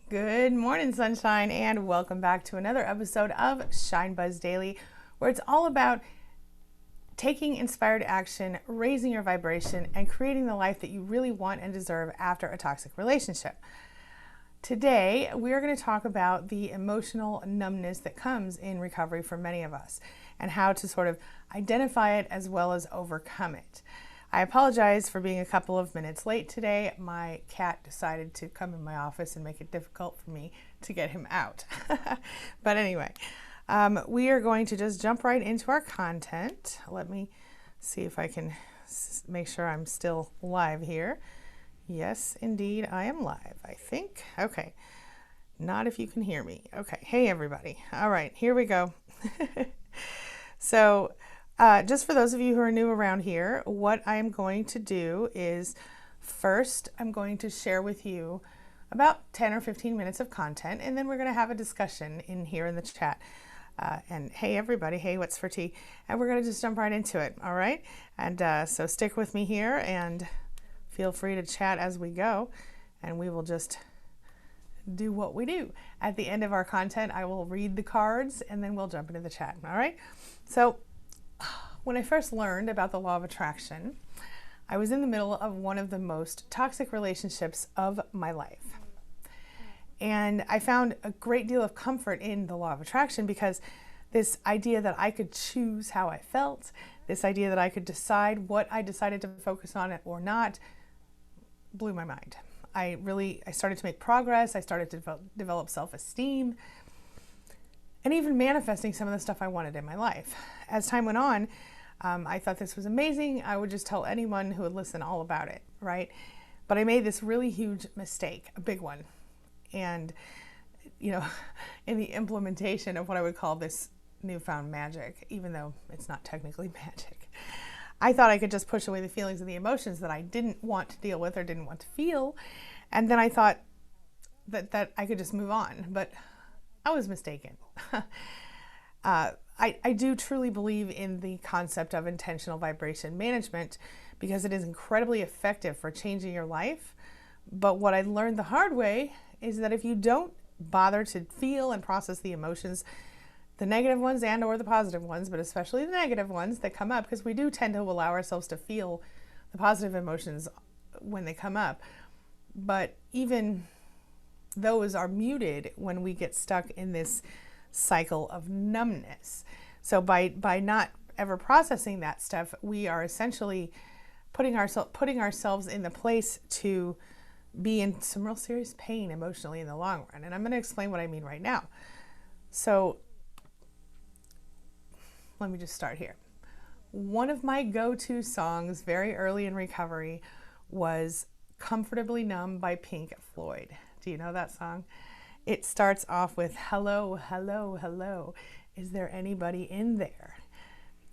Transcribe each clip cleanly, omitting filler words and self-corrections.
Good morning, sunshine, and welcome back to another episode of Shine Buzz Daily, where it's all about taking inspired action, raising your vibration, and creating the life that you really want and deserve after a toxic relationship. Today, we are going to talk about the emotional numbness that comes in recovery for many of us and how to sort of identify it as well as overcome it. I apologize for being a couple of minutes late today. My cat decided to come in my office and make it difficult for me to get him out. But anyway, we are going to just jump right into our content. Let me see if I can make sure I'm still live here. Yes, indeed, I am live, I think. Okay, not if you can hear me. Okay, hey everybody. All right, here we go. So, just for those of you who are new around here, what I'm going to do is first I'm going to share with you about 10 or 15 minutes of content, and then we're going to have a discussion in here in the chat. And hey everybody, hey, what's for tea? And we're going to just jump right into it, all right? And so stick with me here and feel free to chat as we go, and we will just do what we do. At the end of our content, I will read the cards and then we'll jump into the chat, all right? So, when I first learned about the law of attraction, I was in the middle of one of the most toxic relationships of my life. And I found a great deal of comfort in the law of attraction because this idea that I could choose how I felt, this idea that I could decide what I decided to focus on or not, blew my mind. I started to make progress. I started to develop self-esteem, and even manifesting some of the stuff I wanted in my life. As time went on, I thought this was amazing. I would just tell anyone who would listen all about it, right? But I made this really huge mistake, a big one. And, you know, in the implementation of what I would call this newfound magic, even though it's not technically magic, I thought I could just push away the feelings and the emotions that I didn't want to deal with or didn't want to feel. And then I thought that I could just move on. But I was mistaken. I do truly believe in the concept of intentional vibration management because it is incredibly effective for changing your life. But what I learned the hard way is that if you don't bother to feel and process the emotions, the negative ones and or the positive ones, but especially the negative ones that come up, because we do tend to allow ourselves to feel the positive emotions when they come up. But even those are muted when we get stuck in this cycle of numbness. So by not ever processing that stuff, we are essentially putting ourselves in the place to be in some real serious pain emotionally in the long run. And I'm going to explain what I mean right now. So let me just start here. One of my go-to songs very early in recovery was Comfortably Numb by Pink Floyd. Do you know that song? It starts off with, hello, hello, hello. Is there anybody in there?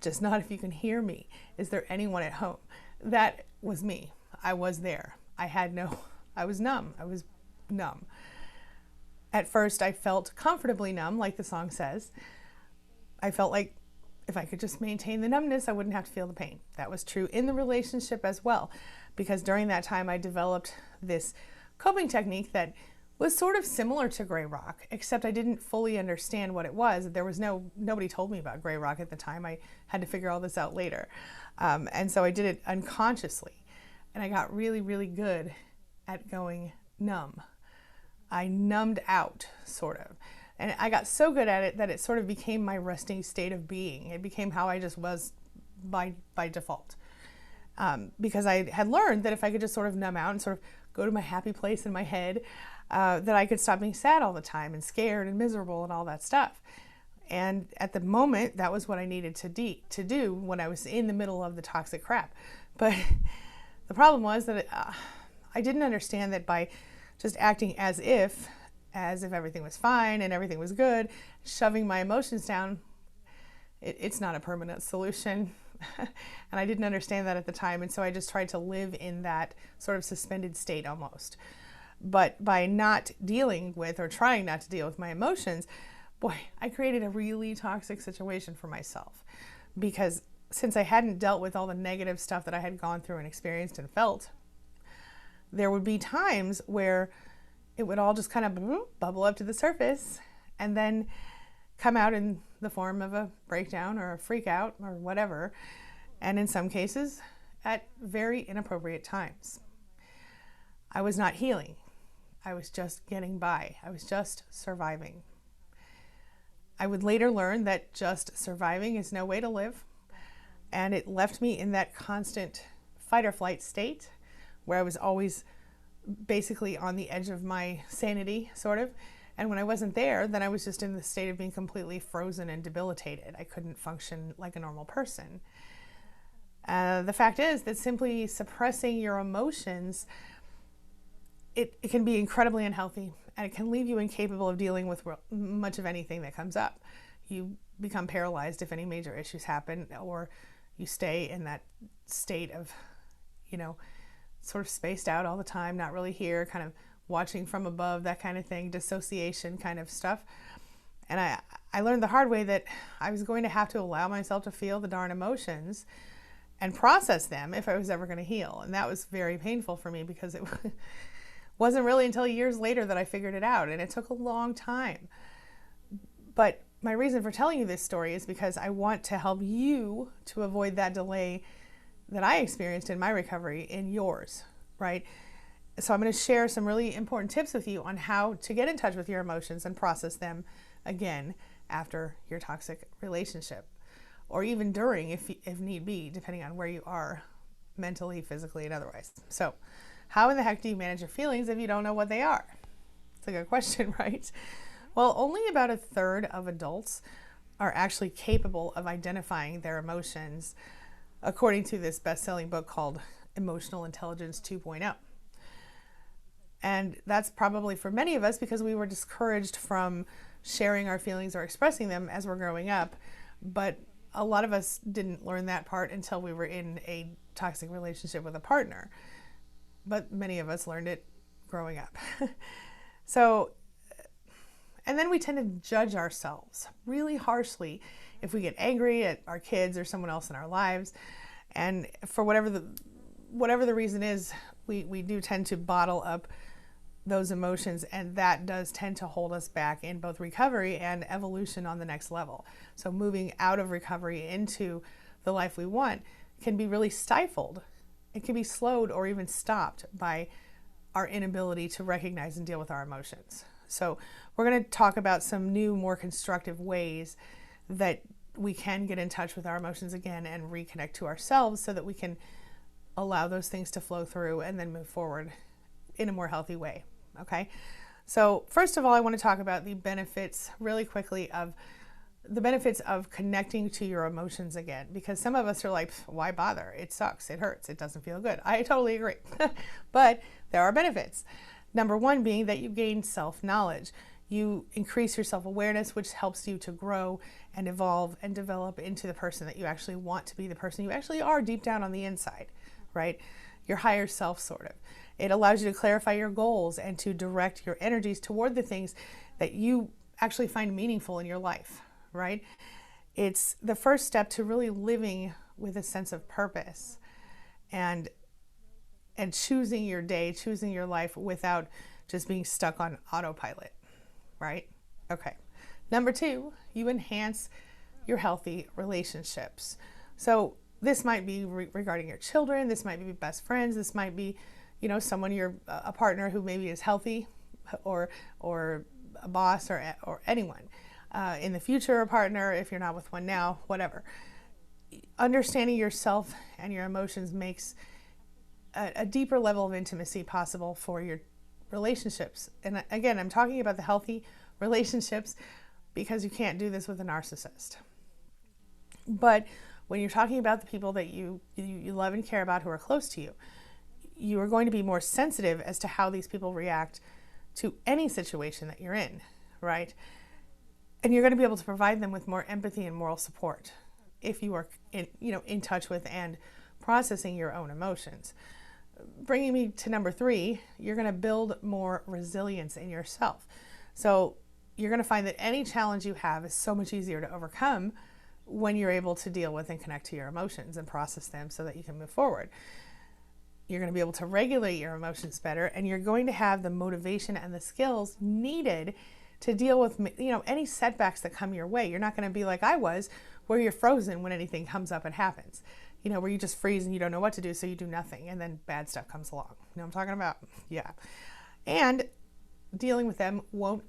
Just not if you can hear me. Is there anyone at home? That was me. I was there. I was numb. I was numb. At first, I felt comfortably numb, like the song says. I felt like if I could just maintain the numbness, I wouldn't have to feel the pain. That was true in the relationship as well, because during that time, I developed this coping technique that was sort of similar to gray rock, except I didn't fully understand what it was. Nobody told me about gray rock at the time. I had to figure all this out later. And so I did it unconsciously. And I got really, really good at going numb. I numbed out, sort of. And I got so good at it that it sort of became my resting state of being. It became how I just was by default. Because I had learned that if I could just sort of numb out and sort of go to my happy place in my head, that I could stop being sad all the time and scared and miserable and all that stuff. And at the moment, that was what I needed to do when I was in the middle of the toxic crap. But the problem was that I didn't understand that by just acting as if everything was fine and everything was good, shoving my emotions down, it's not a permanent solution. And I didn't understand that at the time. And so I just tried to live in that sort of suspended state almost. But by not dealing with or trying not to deal with my emotions, boy, I created a really toxic situation for myself. Because since I hadn't dealt with all the negative stuff that I had gone through and experienced and felt, there would be times where it would all just kind of bubble up to the surface and then come out in the form of a breakdown or a freak out or whatever. And in some cases, at very inappropriate times. I was not healing. I was just getting by. I was just surviving. I would later learn that just surviving is no way to live. And it left me in that constant fight or flight state where I was always basically on the edge of my sanity, sort of. And when I wasn't there, then I was just in the state of being completely frozen and debilitated. I couldn't function like a normal person. The fact is that simply suppressing your emotions, it can be incredibly unhealthy, and it can leave you incapable of dealing with much of anything that comes up. You become paralyzed if any major issues happen, or you stay in that state of, sort of spaced out all the time, not really here, kind of watching from above, that kind of thing, dissociation kind of stuff. And I learned the hard way that I was going to have to allow myself to feel the darn emotions and process them if I was ever going to heal. And that was very painful for me because it wasn't really until years later that I figured it out, and it took a long time. But my reason for telling you this story is because I want to help you to avoid that delay that I experienced in my recovery in yours, right? So I'm going to share some really important tips with you on how to get in touch with your emotions and process them again after your toxic relationship, or even during if need be, depending on where you are mentally, physically, and otherwise. So how in the heck do you manage your feelings if you don't know what they are? It's a good question, right? Well, only about a third of adults are actually capable of identifying their emotions, according to this best-selling book called Emotional Intelligence 2.0. And that's probably for many of us because we were discouraged from sharing our feelings or expressing them as we're growing up. But a lot of us didn't learn that part until we were in a toxic relationship with a partner. But many of us learned it growing up. And then we tend to judge ourselves really harshly if we get angry at our kids or someone else in our lives. And for whatever the reason is, we do tend to bottle up those emotions, and that does tend to hold us back in both recovery and evolution on the next level. So moving out of recovery into the life we want can be really stifled. It can be slowed or even stopped by our inability to recognize and deal with our emotions. So we're going to talk about some new, more constructive ways that we can get in touch with our emotions again and reconnect to ourselves so that we can allow those things to flow through and then move forward in a more healthy way. Okay. So first of all, I want to talk about the benefits really quickly of connecting to your emotions again, because some of us are like, why bother? It sucks. It hurts. It doesn't feel good. I totally agree. But there are benefits. Number one being that you gain self-knowledge. You increase your self-awareness, which helps you to grow and evolve and develop into the person that you actually want to be, the person you actually are deep down on the inside, right? Your higher self, sort of. It allows you to clarify your goals and to direct your energies toward the things that you actually find meaningful in your life, right? It's the first step to really living with a sense of purpose and choosing your day, choosing your life without just being stuck on autopilot, right? Okay. Number two, you enhance your healthy relationships. So this might be regarding your children. This might be best friends. This might be, someone a partner who maybe is healthy, or a boss or anyone. In the future, a partner, if you're not with one now, whatever. Understanding yourself and your emotions makes a deeper level of intimacy possible for your relationships. And again, I'm talking about the healthy relationships because you can't do this with a narcissist. But when you're talking about the people that you love and care about who are close to you, you are going to be more sensitive as to how these people react to any situation that you're in, right? And you're going to be able to provide them with more empathy and moral support if you are in touch with and processing your own emotions. Bringing me to number three, you're going to build more resilience in yourself. So you're going to find that any challenge you have is so much easier to overcome when you're able to deal with and connect to your emotions and process them so that you can move forward. You're going to be able to regulate your emotions better, and you're going to have the motivation and the skills needed to deal with, any setbacks that come your way. You're not going to be like I was, where you're frozen when anything comes up and happens, where you just freeze and you don't know what to do, so you do nothing, and then bad stuff comes along. You know what I'm talking about? Yeah. And dealing with them won't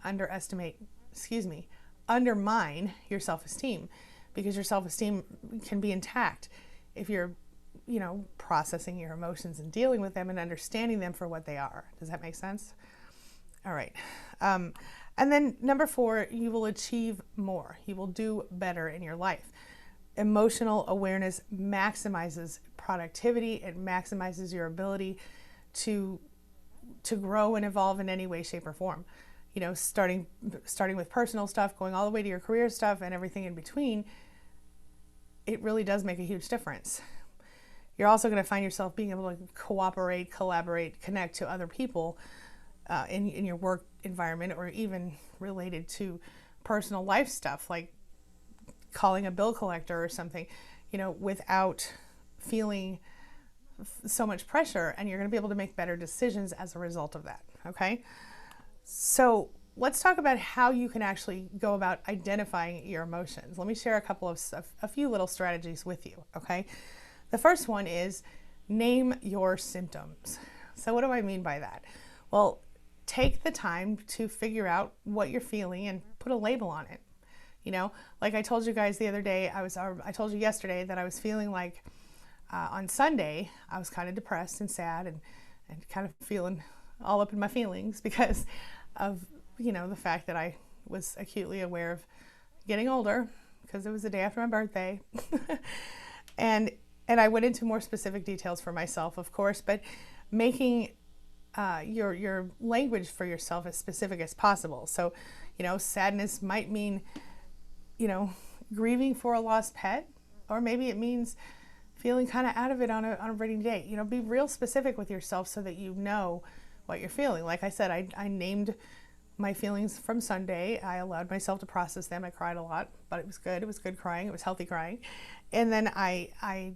undermine your self-esteem, because your self-esteem can be intact if you're processing your emotions and dealing with them and understanding them for what they are. Does that make sense? All right. And then number 4, you will achieve more. You will do better in your life. Emotional awareness maximizes productivity. It maximizes your ability to grow and evolve in any way, shape, or form. Starting with personal stuff, going all the way to your career stuff and everything in between. It really does make a huge difference. You're also going to find yourself being able to cooperate, collaborate, connect to other people in your work environment, or even related to personal life stuff, like calling a bill collector or something, without feeling so much pressure, and you're going to be able to make better decisions as a result of that. Okay? So let's talk about how you can actually go about identifying your emotions. Let me share a few little strategies with you. Okay? The first one is name your symptoms. So what do I mean by that? Well, take the time to figure out what you're feeling and put a label on it. Like I told you guys the other day, I told you yesterday that I was feeling like on Sunday, I was kind of depressed and sad and kind of feeling all up in my feelings because of, the fact that I was acutely aware of getting older, because it was the day after my birthday. And I went into more specific details for myself, of course, but making your language for yourself as specific as possible. So, sadness might mean, grieving for a lost pet, or maybe it means feeling kind of out of it on a rainy day. Be real specific with yourself so that you know what you're feeling. Like I said, I named my feelings from Sunday. I allowed myself to process them. I cried a lot, but it was good. It was good crying. It was healthy crying. And then I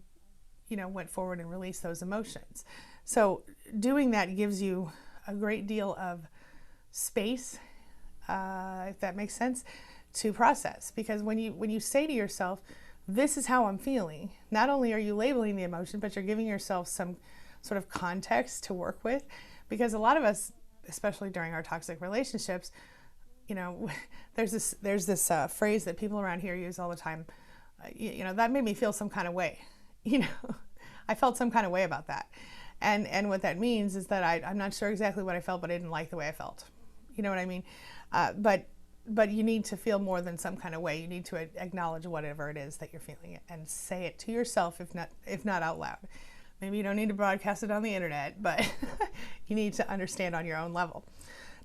went forward and released those emotions. So doing that gives you a great deal of space, if that makes sense, to process. Because when you say to yourself, this is how I'm feeling, not only are you labeling the emotion, but you're giving yourself some sort of context to work with. Because a lot of us, especially during our toxic relationships, there's this phrase that people around here use all the time. That made me feel some kind of way. I felt some kind of way about that. And what that means is that I'm not sure exactly what I felt, but I didn't like the way I felt. You know what I mean? But you need to feel more than some kind of way. You need to acknowledge whatever it is that you're feeling and say it to yourself, if not out loud. Maybe you don't need to broadcast it on the internet, but you need to understand on your own level.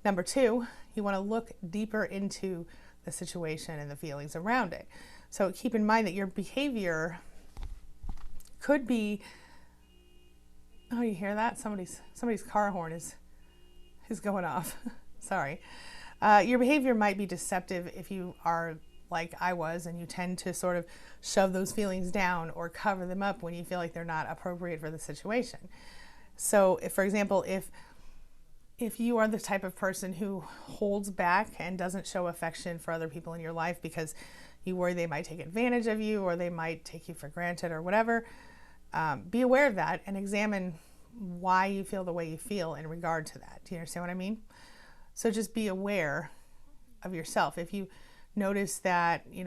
Number 2, you want to look deeper into the situation and the feelings around it. So keep in mind that your behavior could be, oh, you hear that? Somebody's car horn is going off. Sorry. Your behavior might be deceptive if you are like I was, and you tend to sort of shove those feelings down or cover them up when you feel like they're not appropriate for the situation. So if, for example, if you are the type of person who holds back and doesn't show affection for other people in your life because you worry they might take advantage of you or they might take you for granted or whatever, be aware of that and examine why you feel the way you feel in regard to that. Do you understand what I mean? So just be aware of yourself. If you notice that, you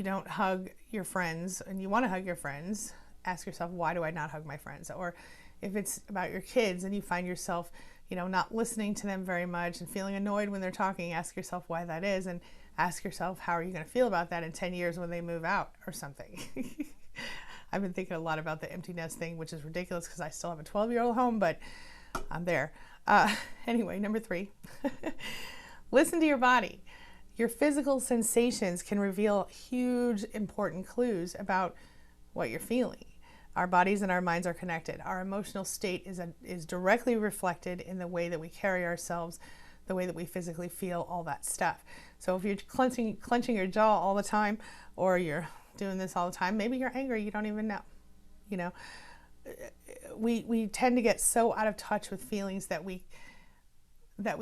don't hug your friends and you want to hug your friends, ask yourself, why do I not hug my friends? Or if it's about your kids and you find yourself, not listening to them very much and feeling annoyed when they're talking, ask yourself why that is, and ask yourself, how are you going to feel about that in 10 years when they move out or something? I've been thinking a lot about the empty nest thing, which is ridiculous because I still have a 12-year-old home, but I'm there. Anyway, number 3, listen to your body. Your physical sensations can reveal huge, important clues about what you're feeling. Our bodies and our minds are connected. Our emotional state is directly reflected in the way that we carry ourselves, the way that we physically feel, all that stuff. So if you're clenching your jaw all the time, or you're doing this all the time, maybe you're angry, you don't even know. You know, we tend to get so out of touch with feelings that we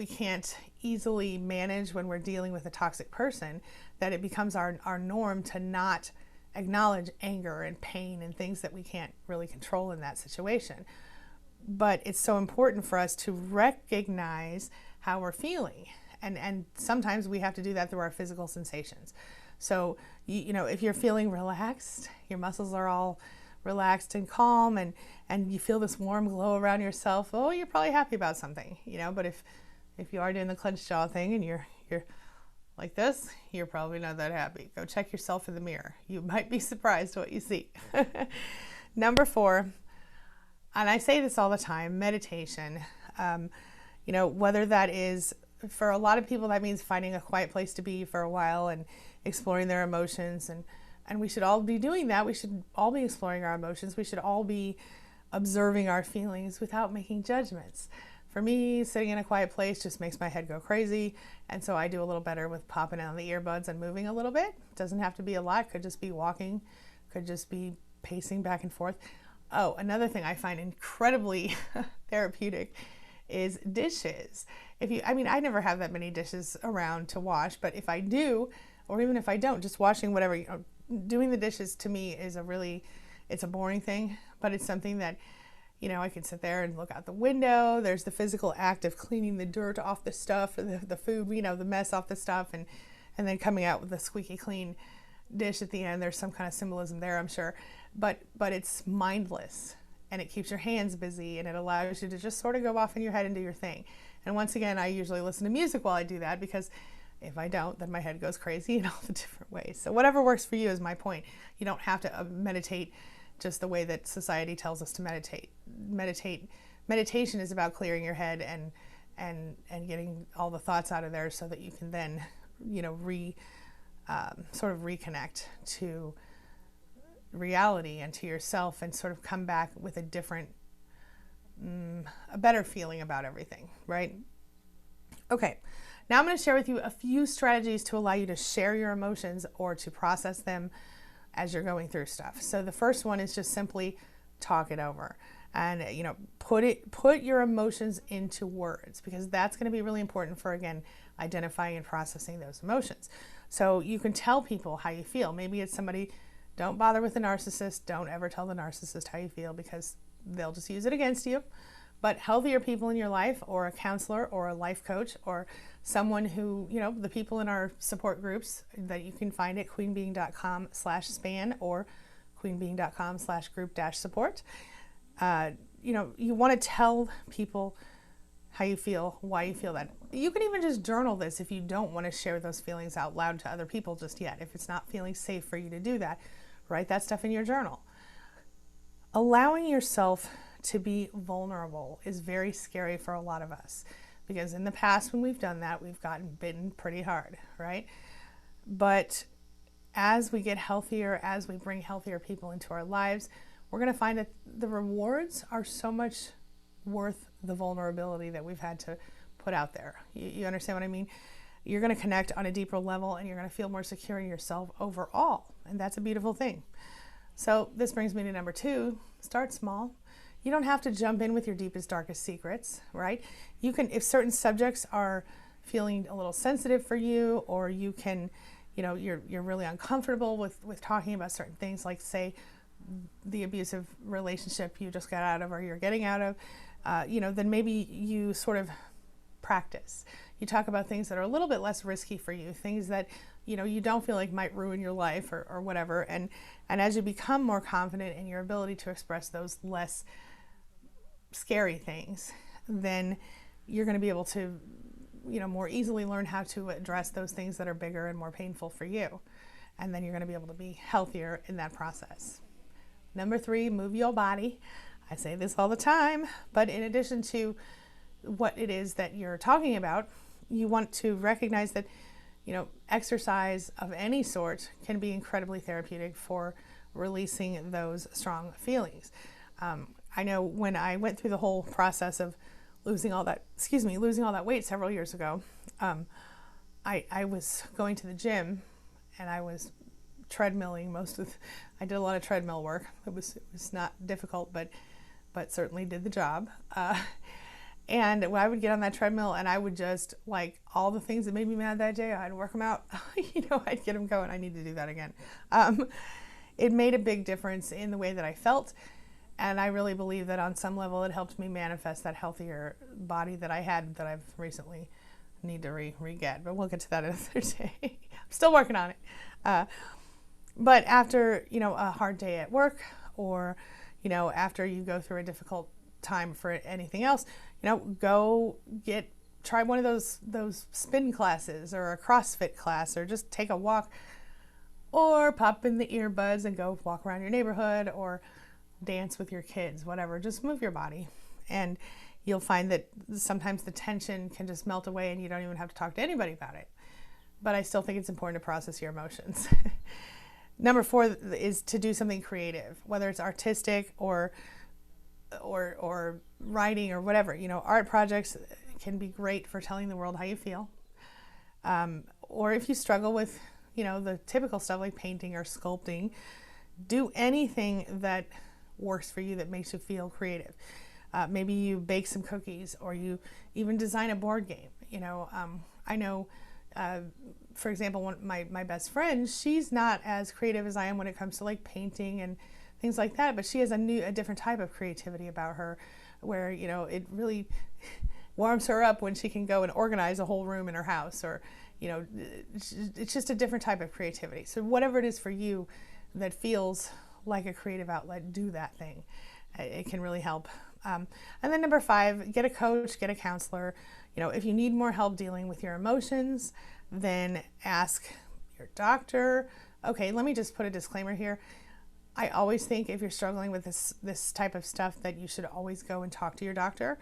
can't easily manage when we're dealing with a toxic person, that it becomes our norm to not acknowledge anger and pain and things that we can't really control in that situation. But it's so important for us to recognize how we're feeling. And sometimes we have to do that through our physical sensations. So, you know, if you're feeling relaxed, your muscles are all relaxed and calm, and you feel this warm glow around yourself, oh, you're probably happy about something, you know. But if you are doing the clenched jaw thing and you're like this, you're probably not that happy. Go check yourself in the mirror. You might be surprised what you see. Number 4, and I say this all the time, meditation. You know, whether that is, for a lot of people, that means finding a quiet place to be for a while and exploring their emotions. And we should all be doing that. We should all be exploring our emotions. We should all be observing our feelings without making judgments. For me, sitting in a quiet place just makes my head go crazy. And so I do a little better with popping on the earbuds and moving a little bit. Doesn't have to be a lot. Could just be walking. Could just be pacing back and forth. Oh, another thing I find incredibly therapeutic is dishes. I never have that many dishes around to wash, but if I do, or even if I don't, just washing whatever, you know, doing the dishes to me is it's a boring thing, but it's something that, you know, I can sit there and look out the window. There's the physical act of cleaning the dirt off the stuff, or the food, you know, the mess off the stuff, and then coming out with a squeaky clean dish at the end. There's some kind of symbolism there, I'm sure, but it's mindless, and it keeps your hands busy, and it allows you to just sort of go off in your head and do your thing. And once again, I usually listen to music while I do that, because if I don't, then my head goes crazy in all the different ways. So whatever works for you is my point. You don't have to meditate just the way that society tells us to meditate. Meditation is about clearing your head and getting all the thoughts out of there, so that you can then, you know, sort of reconnect to reality and to yourself, and sort of come back with a different, a better feeling about everything, right? Okay, now I'm going to share with you a few strategies to allow you to share your emotions or to process them as you're going through stuff. So the first one is just simply talk it over, and, you know, put your emotions into words, because that's going to be really important for, again, identifying and processing those emotions. So you can tell people how you feel. Maybe it's somebody, don't bother with the narcissist. Don't ever tell the narcissist how you feel, because they'll just use it against you. But healthier people in your life, or a counselor, or a life coach, or someone who, you know, the people in our support groups that you can find at queenbeing.com/span or queenbeing.com/group-support. You know, you want to tell people how you feel, why you feel that. You can even just journal this if you don't want to share those feelings out loud to other people just yet. If it's not feeling safe for you to do that, write that stuff in your journal. Allowing yourself to be vulnerable is very scary for a lot of us, because in the past when we've done that, we've gotten bitten pretty hard, right? But as we get healthier, as we bring healthier people into our lives, we're going to find that the rewards are so much worth the vulnerability that we've had to put out there. You understand what I mean? You're going to connect on a deeper level, and you're going to feel more secure in yourself overall, and that's a beautiful thing. So this brings me to number 2, start small. You don't have to jump in with your deepest, darkest secrets, right? You can, if certain subjects are feeling a little sensitive for you, or you can, you know, you're really uncomfortable with talking about certain things, like say the abusive relationship you just got out of, or you're getting out of, you know, then maybe you sort of practice. You talk about things that are a little bit less risky for you, things that, you know, you don't feel like might ruin your life, or whatever. And as you become more confident in your ability to express those less scary things, then you're going to be able to, you know, more easily learn how to address those things that are bigger and more painful for you. And then you're going to be able to be healthier in that process. Number 3, move your body. I say this all the time, but in addition to what it is that you're talking about, you want to recognize that, you know, exercise of any sort can be incredibly therapeutic for releasing those strong feelings. I know when I went through the whole process of losing all that weight several years ago, I was going to the gym, and I was treadmilling I did a lot of treadmill work. It was not difficult, but certainly did the job. And when I would get on that treadmill and I would just, like, all the things that made me mad that day, I'd work them out. I'd get them going. I need to do that again. It made a big difference in the way that I felt. And I really believe that on some level it helped me manifest that healthier body that I had, that I've recently need to re-get. But we'll get to that another day. I'm still working on it. But after, a hard day at work, or, after you go through a difficult time for anything else, go try one of those spin classes, or a CrossFit class, or just take a walk, or pop in the earbuds and go walk around your neighborhood, or dance with your kids, whatever. Just move your body, and you'll find that sometimes the tension can just melt away and you don't even have to talk to anybody about it. But I still think it's important to process your emotions. Number 4 is to do something creative, whether it's artistic or writing or whatever. Art projects can be great for telling the world how you feel. Or if you struggle with, the typical stuff like painting or sculpting, do anything that works for you, that makes you feel creative. Maybe you bake some cookies, or you even design a board game. I know, for example, my best friend, she's not as creative as I am when it comes to like painting and things like that, but she has a different type of creativity about her, where it really warms her up when she can go and organize a whole room in her house, or it's just a different type of creativity. So whatever it is for you that feels like a creative outlet, do that thing. It can really help. And then number 5, get a coach, get a counselor. If you need more help dealing with your emotions, then ask your doctor. Okay, let me just put a disclaimer here. I always think if you're struggling with this type of stuff, that you should always go and talk to your doctor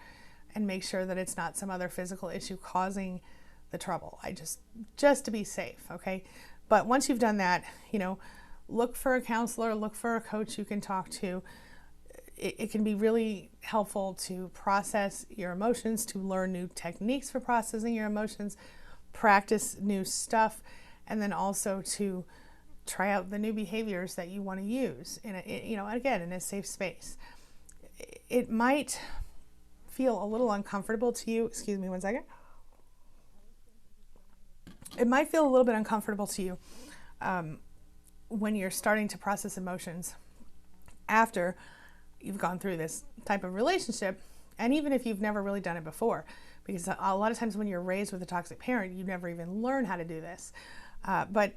and make sure that it's not some other physical issue causing the trouble. Just to be safe, okay? But once you've done that, look for a counselor, look for a coach you can talk to. It can be really helpful to process your emotions, to learn new techniques for processing your emotions, practice new stuff, and then also to try out the new behaviors that you want to use in a safe space. It might feel a little uncomfortable to you. Excuse me one second. It might feel a little bit uncomfortable to you when you're starting to process emotions after you've gone through this type of relationship, and even if you've never really done it before, because a lot of times when you're raised with a toxic parent, you never even learn how to do this. But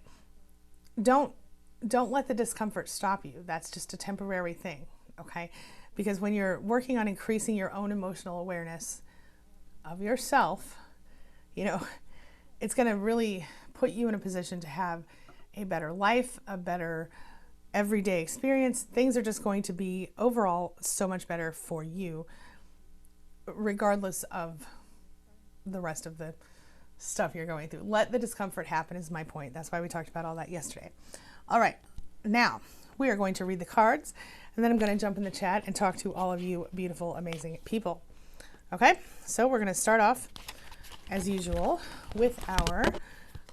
don't let the discomfort stop you. That's just a temporary thing, okay? Because when you're working on increasing your own emotional awareness of yourself, it's going to really put you in a position to have a better life, a better everyday experience. Things are just going to be overall so much better for you, regardless of the rest of the stuff you're going through. Let the discomfort happen is my point. That's why we talked about all that yesterday. All right, now we are going to read the cards, and then I'm going to jump in the chat and talk to all of you beautiful, amazing people. Okay, so we're going to start off, as usual, with our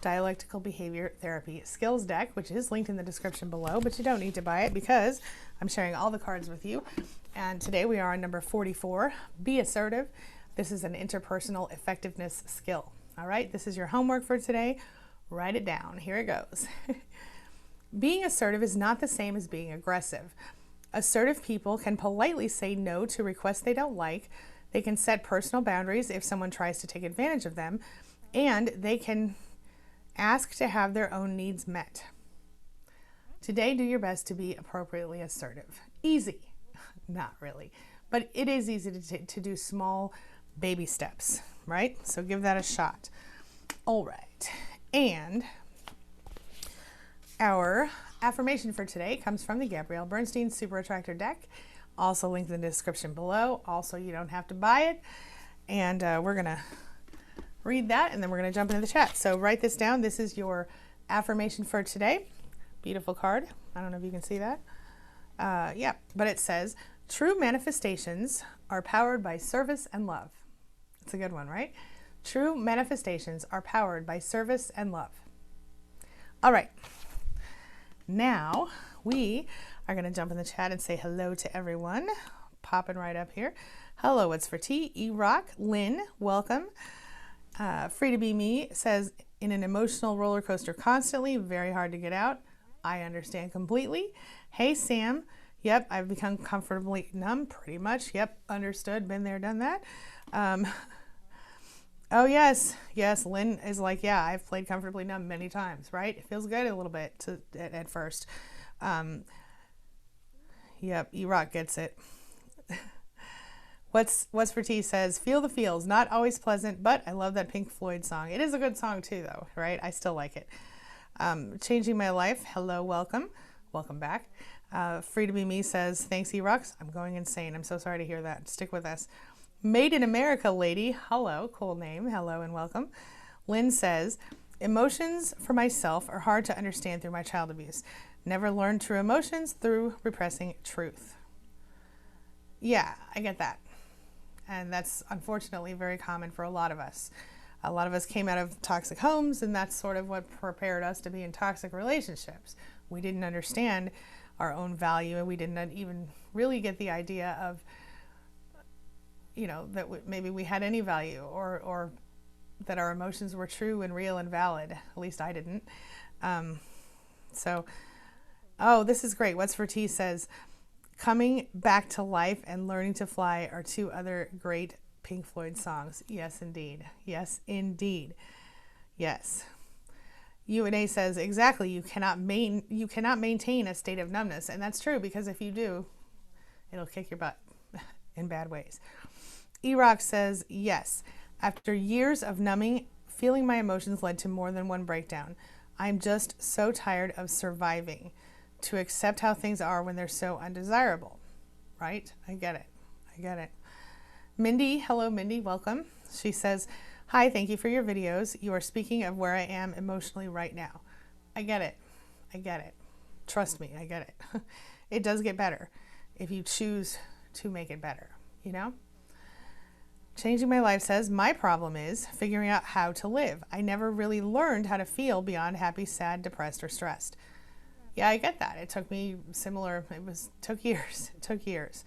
Dialectical Behavior Therapy Skills deck, which is linked in the description below, but you don't need to buy it because I'm sharing all the cards with you. And today we are on number 44, Be Assertive. This is an interpersonal effectiveness skill. All right, this is your homework for today. Write it down. Here it goes. Being assertive is not the same as being aggressive. Assertive people can politely say no to requests they don't like. They can set personal boundaries if someone tries to take advantage of them, and they can ask to have their own needs met. Today, do your best to be appropriately assertive. Easy. Not really, but it is easy to do small baby steps, right? So give that a shot. All right. And our affirmation for today comes from the Gabrielle Bernstein Super Attractor deck, also linked in the description below. Also, you don't have to buy it. And we're going to read that, and then we're going to jump into the chat. So write this down. This is your affirmation for today. Beautiful card. I don't know if you can see that. Yeah, but it says, true manifestations are powered by service and love. It's a good one, right? True manifestations are powered by service and love. All right. Now we are going to jump in the chat and say hello to everyone. Popping right up here. Hello, it's for T. E-Rock. Lynn, welcome. Free to Be Me says, in an emotional roller coaster constantly, very hard to get out. I understand completely. Hey, Sam. Yep, I've become comfortably numb, pretty much. Yep, understood, been there, done that. Oh, yes. Yes, Lynn is like, yeah, I've played comfortably numb many times, right? It feels good a little bit at first. Yep, E-Rock gets it. What's for T says, feel the feels, not always pleasant, but I love that Pink Floyd song. It is a good song too, though, right? I still like it. Changing my life. Hello, welcome. Welcome back. Free to Be Me says, thanks, E-Rocks. I'm going insane. I'm so sorry to hear that. Stick with us. Made in America lady. Hello, cool name. Hello and welcome. Lynn says, emotions for myself are hard to understand through my child abuse. Never learned true emotions through repressing truth. Yeah, I get that. And that's unfortunately very common for a lot of us. A lot of us came out of toxic homes, and that's sort of what prepared us to be in toxic relationships. We didn't understand our own value, and we didn't even really get the idea of, you know, that maybe we had any value, or that our emotions were true and real and valid. At least I didn't. Oh, this is great. What's for T says, coming back to life and learning to fly are two other great Pink Floyd songs. Yes, indeed. Yes, indeed. Yes. UNA says, exactly, you cannot maintain a state of numbness. And that's true, because if you do, it'll kick your butt in bad ways. E-Rock says, yes, after years of numbing, feeling my emotions led to more than one breakdown. I'm just so tired of surviving to accept how things are when they're so undesirable. Right? I get it. I get it. Mindy, hello Mindy, welcome. She says, hi, thank you for your videos. You are speaking of where I am emotionally right now. I get it. I get it. Trust me, I get it. It does get better if you choose to make it better, you know? Changing My Life says, my problem is figuring out how to live. I never really learned how to feel beyond happy, sad, depressed, or stressed. Yeah, I get that. It took me similar. Took years. It took years.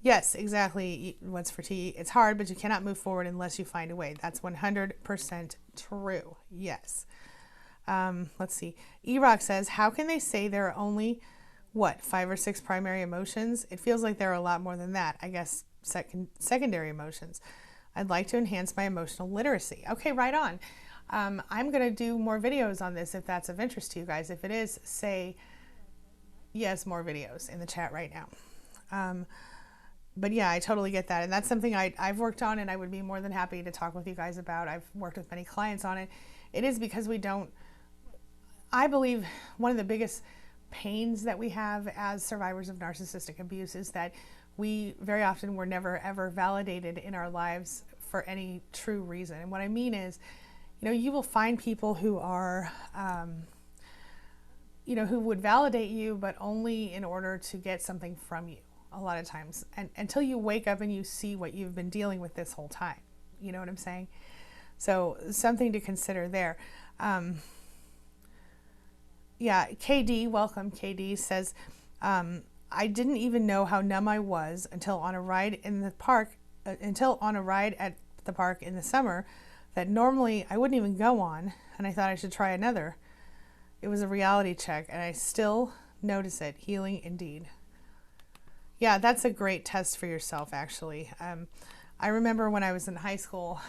Yes, exactly. What's for T? It's hard, but you cannot move forward unless you find a way. That's 100% true. Yes. Let's see. E-Rock says, how can they say there are only, 5 or 6 primary emotions? It feels like there are a lot more than that. I guess secondary emotions. I'd like to enhance my emotional literacy. Okay, right on. I'm going to do more videos on this if that's of interest to you guys. If it is, say yes, more videos in the chat right now. But yeah, I totally get that. And that's something I've worked on, and I would be more than happy to talk with you guys about. I've worked with many clients on it. It is because I believe one of the biggest pains that we have as survivors of narcissistic abuse is that we very often were never ever validated in our lives for any true reason. And what I mean is, you know, you will find people who are, who would validate you, but only in order to get something from you a lot of times. And until you wake up and you see what you've been dealing with this whole time. You know what I'm saying? So something to consider there. Yeah, KD, welcome. KD says, I didn't even know how numb I was until on a ride at the park in the summer that normally I wouldn't even go on, and I thought I should try another. It was a reality check, and I still notice it. Healing indeed. Yeah, that's a great test for yourself, actually. I remember when I was in high school,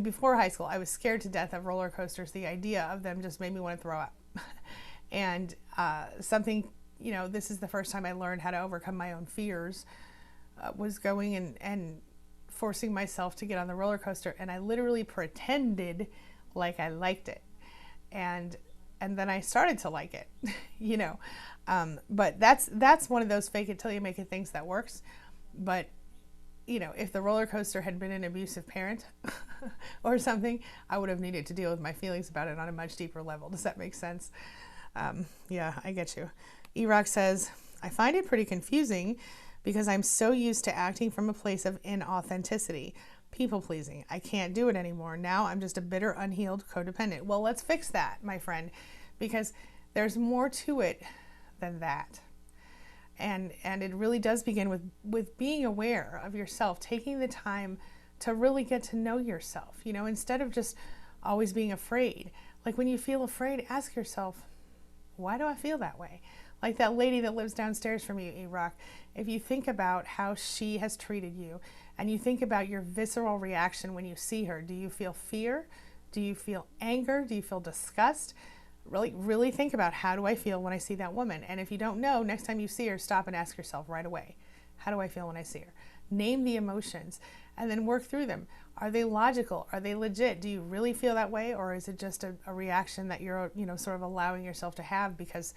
before high school, I was scared to death of roller coasters. The idea of them just made me want to throw up. And this is the first time I learned how to overcome my own fears, was going and forcing myself to get on the roller coaster, and I literally pretended like I liked it, and then I started to like it, you know. But that's one of those fake it till you make it things that works. But you know, if the roller coaster had been an abusive parent or something, I would have needed to deal with my feelings about it on a much deeper level. Does that make sense? Yeah, I get you. E-Rock says, I find it pretty confusing because I'm so used to acting from a place of inauthenticity, people pleasing. I can't do it anymore. Now I'm just a bitter, unhealed codependent. Well, let's fix that, my friend, because there's more to it than that. And it really does begin with being aware of yourself, taking the time to really get to know yourself, you know, instead of just always being afraid. Like when you feel afraid, ask yourself, why do I feel that way? Like that lady that lives downstairs from you, E-Rock, if you think about how she has treated you and you think about your visceral reaction when you see her, do you feel fear? Do you feel anger? Do you feel disgust? Really think about, how do I feel when I see that woman? And if you don't know, next time you see her, stop and ask yourself right away, how do I feel when I see her? Name the emotions and then work through them. Are they logical? Are they legit? Do you really feel that way? Or is it just a reaction that you're, you know, sort of allowing yourself to have because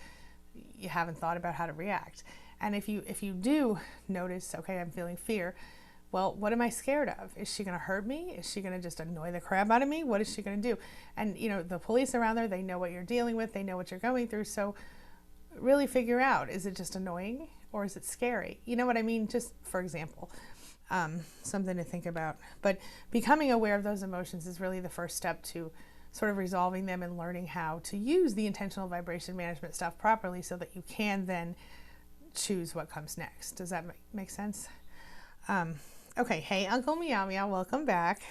you haven't thought about how to react? And if you do notice, okay, I'm feeling fear, well, what am I scared of? Is she going to hurt me? Is she going to just annoy the crap out of me? What is she going to do? And, you know, the police around there, they know what you're dealing with. They know what you're going through. So really figure out, is it just annoying or is it scary? You know what I mean? Just for example, something to think about. But becoming aware of those emotions is really the first step to sort of resolving them and learning how to use the intentional vibration management stuff properly so that you can then choose what comes next. Does that make sense? Okay, hey, Uncle Meow Meow, welcome back.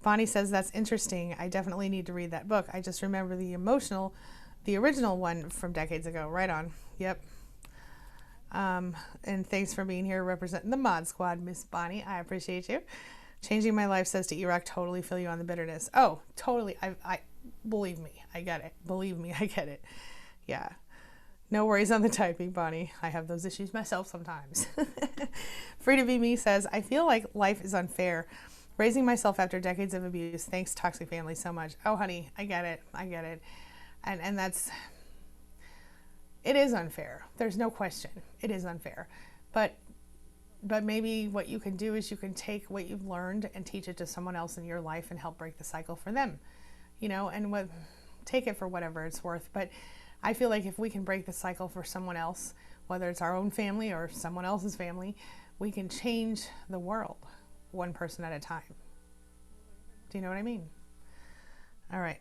Bonnie says, that's interesting. I definitely need to read that book. I just remember the original one from decades ago. Right on. Yep. And thanks for being here representing the Mod Squad, Miss Bonnie. I appreciate you. Changing My Life says to E-Rock, totally feel you on the bitterness. Oh, totally. I believe me, I get it. Believe me, I get it. Yeah. No worries on the typing, Bonnie. I have those issues myself sometimes. Free to Be Me says, I feel like life is unfair. Raising myself after decades of abuse. Thanks, toxic family, so much. Oh, honey, I get it. I get it. And it is unfair. There's no question. It is unfair. But maybe what you can do is you can take what you've learned and teach it to someone else in your life and help break the cycle for them. You know, and take it for whatever it's worth. But I feel like if we can break the cycle for someone else, whether it's our own family or someone else's family, we can change the world one person at a time. Do you know what I mean? All right.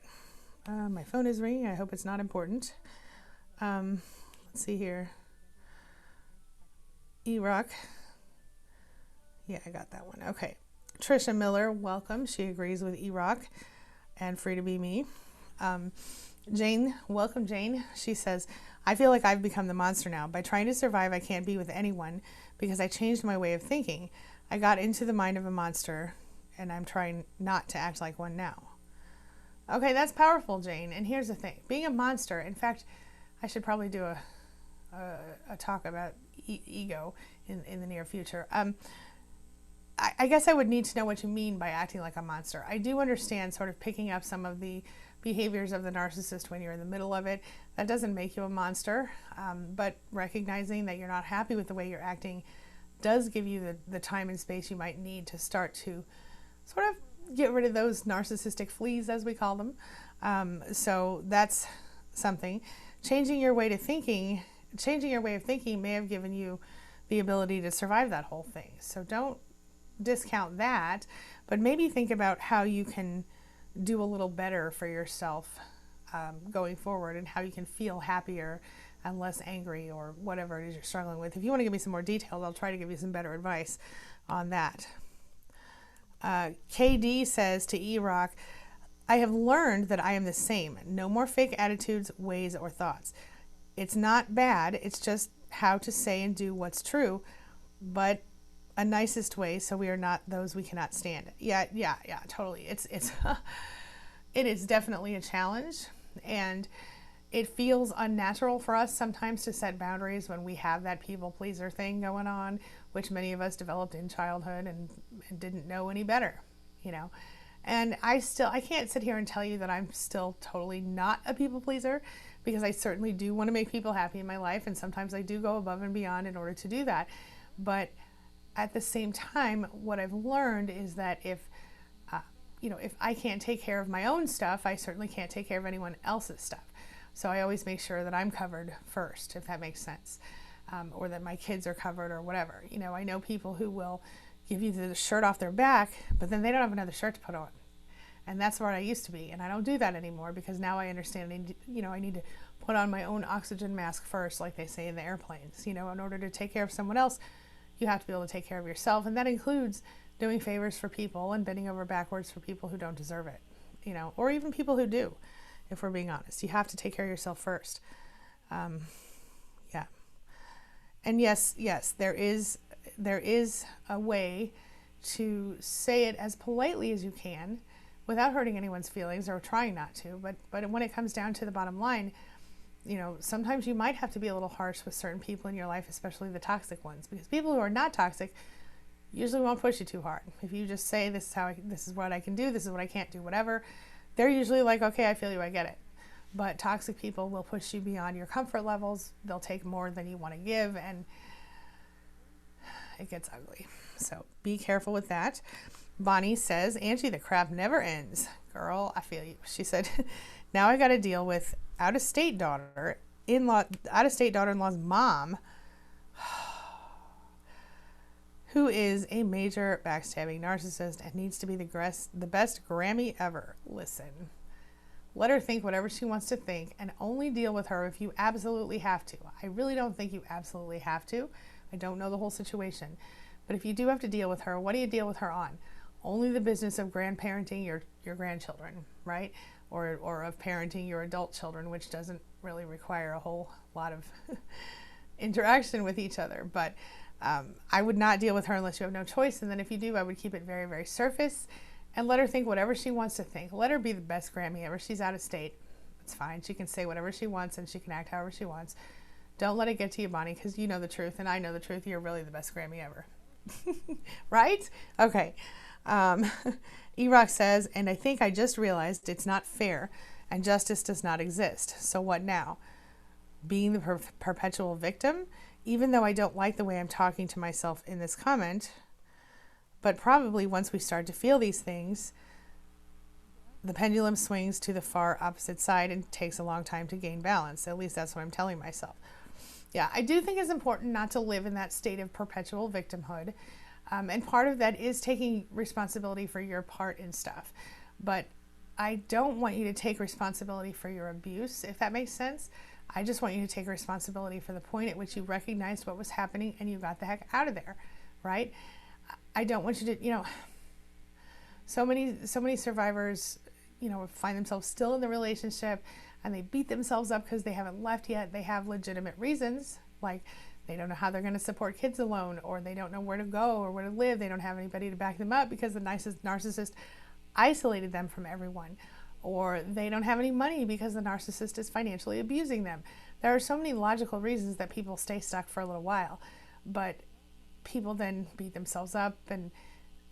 My phone is ringing. I hope it's not important. Let's see here. E-Rock. Yeah, I got that one. Okay. Trisha Miller, welcome. She agrees with E-Rock and Free to Be Me. Jane, welcome Jane. She says, I feel like I've become the monster now. By trying to survive, I can't be with anyone because I changed my way of thinking. I got into the mind of a monster and I'm trying not to act like one now. Okay, that's powerful, Jane. And here's the thing. Being a monster, in fact, I should probably do a talk about ego in the near future. I guess I would need to know what you mean by acting like a monster. I do understand sort of picking up some of the behaviors of the narcissist when you're in the middle of it. That doesn't make you a monster, but recognizing that you're not happy with the way you're acting does give you the time and space you might need to start to sort of get rid of those narcissistic fleas, as we call them. So that's something. Changing your way of thinking may have given you the ability to survive that whole thing. So don't discount that, but maybe think about how you can do a little better for yourself going forward and how you can feel happier and less angry or whatever it is you're struggling with. If you want to give me some more details, I'll try to give you some better advice on that. KD says to E-Rock, I have learned that I am the same. No more fake attitudes, ways, or thoughts. It's not bad. It's just how to say and do what's true, but a nicest way, so we are not those we cannot stand. Yeah, totally. It is definitely a challenge, and it feels unnatural for us sometimes to set boundaries when we have that people pleaser thing going on, which many of us developed in childhood and didn't know any better, you know. And I can't sit here and tell you that I'm still totally not a people pleaser, because I certainly do want to make people happy in my life, and sometimes I do go above and beyond in order to do that. But at the same time, what I've learned is that if I can't take care of my own stuff, I certainly can't take care of anyone else's stuff. So I always make sure that I'm covered first, if that makes sense, or that my kids are covered or whatever. You know, I know people who will give you the shirt off their back, but then they don't have another shirt to put on. And that's where I used to be. And I don't do that anymore because now I understand, I need to put on my own oxygen mask first, like they say in the airplanes. You know, in order to take care of someone else, you have to be able to take care of yourself. And that includes doing favors for people and bending over backwards for people who don't deserve it, you know, or even people who do, if we're being honest. You have to take care of yourself first. Yeah. And yes, there is a way to say it as politely as you can without hurting anyone's feelings, or trying not to. But when it comes down to the bottom line, you know, sometimes you might have to be a little harsh with certain people in your life, especially the toxic ones, because people who are not toxic usually won't push you too hard. If you just say, this is what I can do, this is what I can't do, whatever, they're usually like, okay, I feel you, I get it. But toxic people will push you beyond your comfort levels. They'll take more than you want to give, and it gets ugly. So be careful with that. Bonnie says, Angie, the crap never ends. Girl, I feel you. She said, now I got to deal with out-of-state daughter-in-law's mom, who is a major backstabbing narcissist and needs to be the best Grammy ever. Listen, let her think whatever she wants to think, and only deal with her if you absolutely have to. I really don't think you absolutely have to. I don't know the whole situation. But if you do have to deal with her, what do you deal with her on? Only the business of grandparenting your grandchildren, right? Or of parenting your adult children, which doesn't really require a whole lot of interaction with each other. But I would not deal with her unless you have no choice. And then if you do, I would keep it very, very surface and let her think whatever she wants to think. Let her be the best Grammy ever. She's out of state. It's fine. She can say whatever she wants and she can act however she wants. Don't let it get to you, Bonnie, because you know the truth and I know the truth. You're really the best Grammy ever. Right? Okay. E-Rock says, and I think I just realized it's not fair and justice does not exist. So what now? Being the perpetual victim? Even though I don't like the way I'm talking to myself in this comment, but probably once we start to feel these things, the pendulum swings to the far opposite side and takes a long time to gain balance. At least that's what I'm telling myself. Yeah, I do think it's important not to live in that state of perpetual victimhood. And part of that is taking responsibility for your part in stuff. But I don't want you to take responsibility for your abuse, if that makes sense. I just want you to take responsibility for the point at which you recognized what was happening and you got the heck out of there, right? I don't want you to, you know, so many survivors, you know, find themselves still in the relationship and they beat themselves up because they haven't left yet. They have legitimate reasons, like they don't know how they're going to support kids alone, or they don't know where to go or where to live. They don't have anybody to back them up because the narcissist isolated them from everyone, or they don't have any money because the narcissist is financially abusing them. There are so many logical reasons that people stay stuck for a little while, but people then beat themselves up and,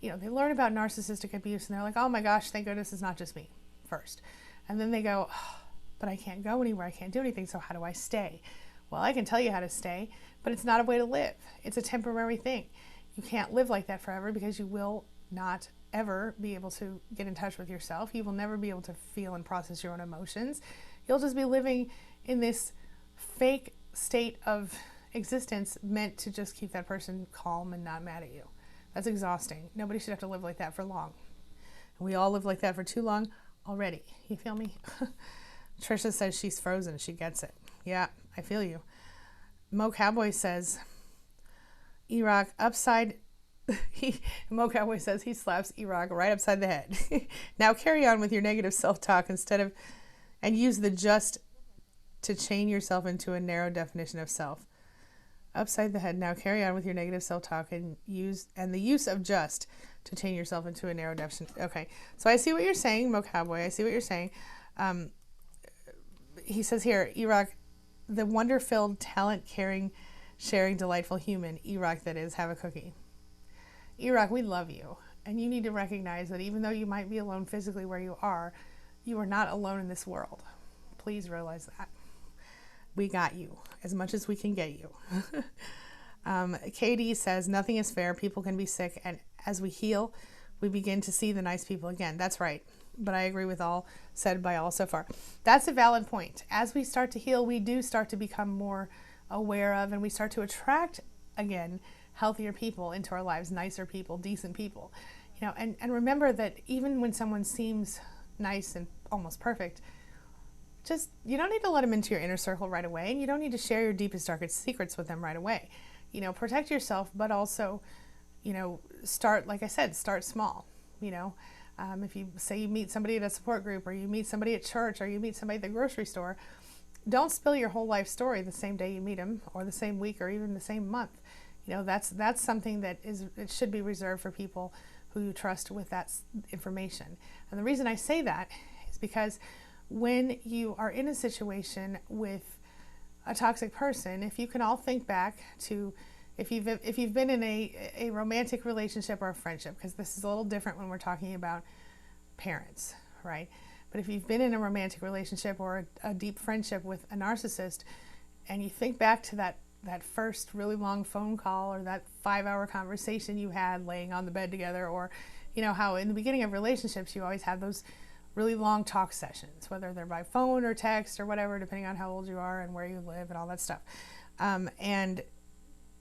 you know, they learn about narcissistic abuse and they're like, oh my gosh, thank goodness it's not just me first. And then they go, oh, but I can't go anywhere. I can't do anything. So how do I stay? Well, I can tell you how to stay, but it's not a way to live. It's a temporary thing. You can't live like that forever because you will not ever be able to get in touch with yourself. You will never be able to feel and process your own emotions. You'll just be living in this fake state of existence meant to just keep that person calm and not mad at you. That's exhausting. Nobody should have to live like that for long. We all live like that for too long already. You feel me? Trisha says she's frozen. She gets it. Yeah, I feel you. Mo Cowboy says, E-Rock upside... Mo Cowboy says he slaps E-Rock right upside the head. Now carry on with your negative self-talk and use the just to chain yourself into a narrow definition of self. Upside the head. Now carry on with your negative self-talk and the use of just to chain yourself into a narrow definition. Okay, so I see what you're saying, Mo Cowboy. I see what you're saying. He says here, E-Rock, the wonder-filled, talent-caring, sharing, delightful human, E-Rock that is, have a cookie. E-Rock, we love you. And you need to recognize that even though you might be alone physically where you are not alone in this world. Please realize that. We got you as much as we can get you. KD says, nothing is fair. People can be sick. And as we heal, we begin to see the nice people again. That's right. But I agree with all said by all so far. That's a valid point. As we start to heal, we do start to become more aware of, and we start to attract, again, healthier people into our lives, nicer people, decent people. You know, and remember that even when someone seems nice and almost perfect, you don't need to let them into your inner circle right away, and you don't need to share your deepest, darkest secrets with them right away. Protect yourself, but also, start, like I said, start small. If you say you meet somebody at a support group, or you meet somebody at church, or you meet somebody at the grocery store, don't spill your whole life story the same day you meet them, or the same week, or even the same month. That's something that it should be reserved for people who you trust with that information. And the reason I say that is because when you are in a situation with a toxic person, if you can all think back to if you've been in a romantic relationship or a friendship, because this is a little different when we're talking about parents, right? But if you've been in a romantic relationship or a deep friendship with a narcissist, and you think back to that first really long phone call, or that 5-hour conversation you had laying on the bed together, or how in the beginning of relationships you always have those really long talk sessions, whether they're by phone or text or whatever, depending on how old you are and where you live and all that stuff. And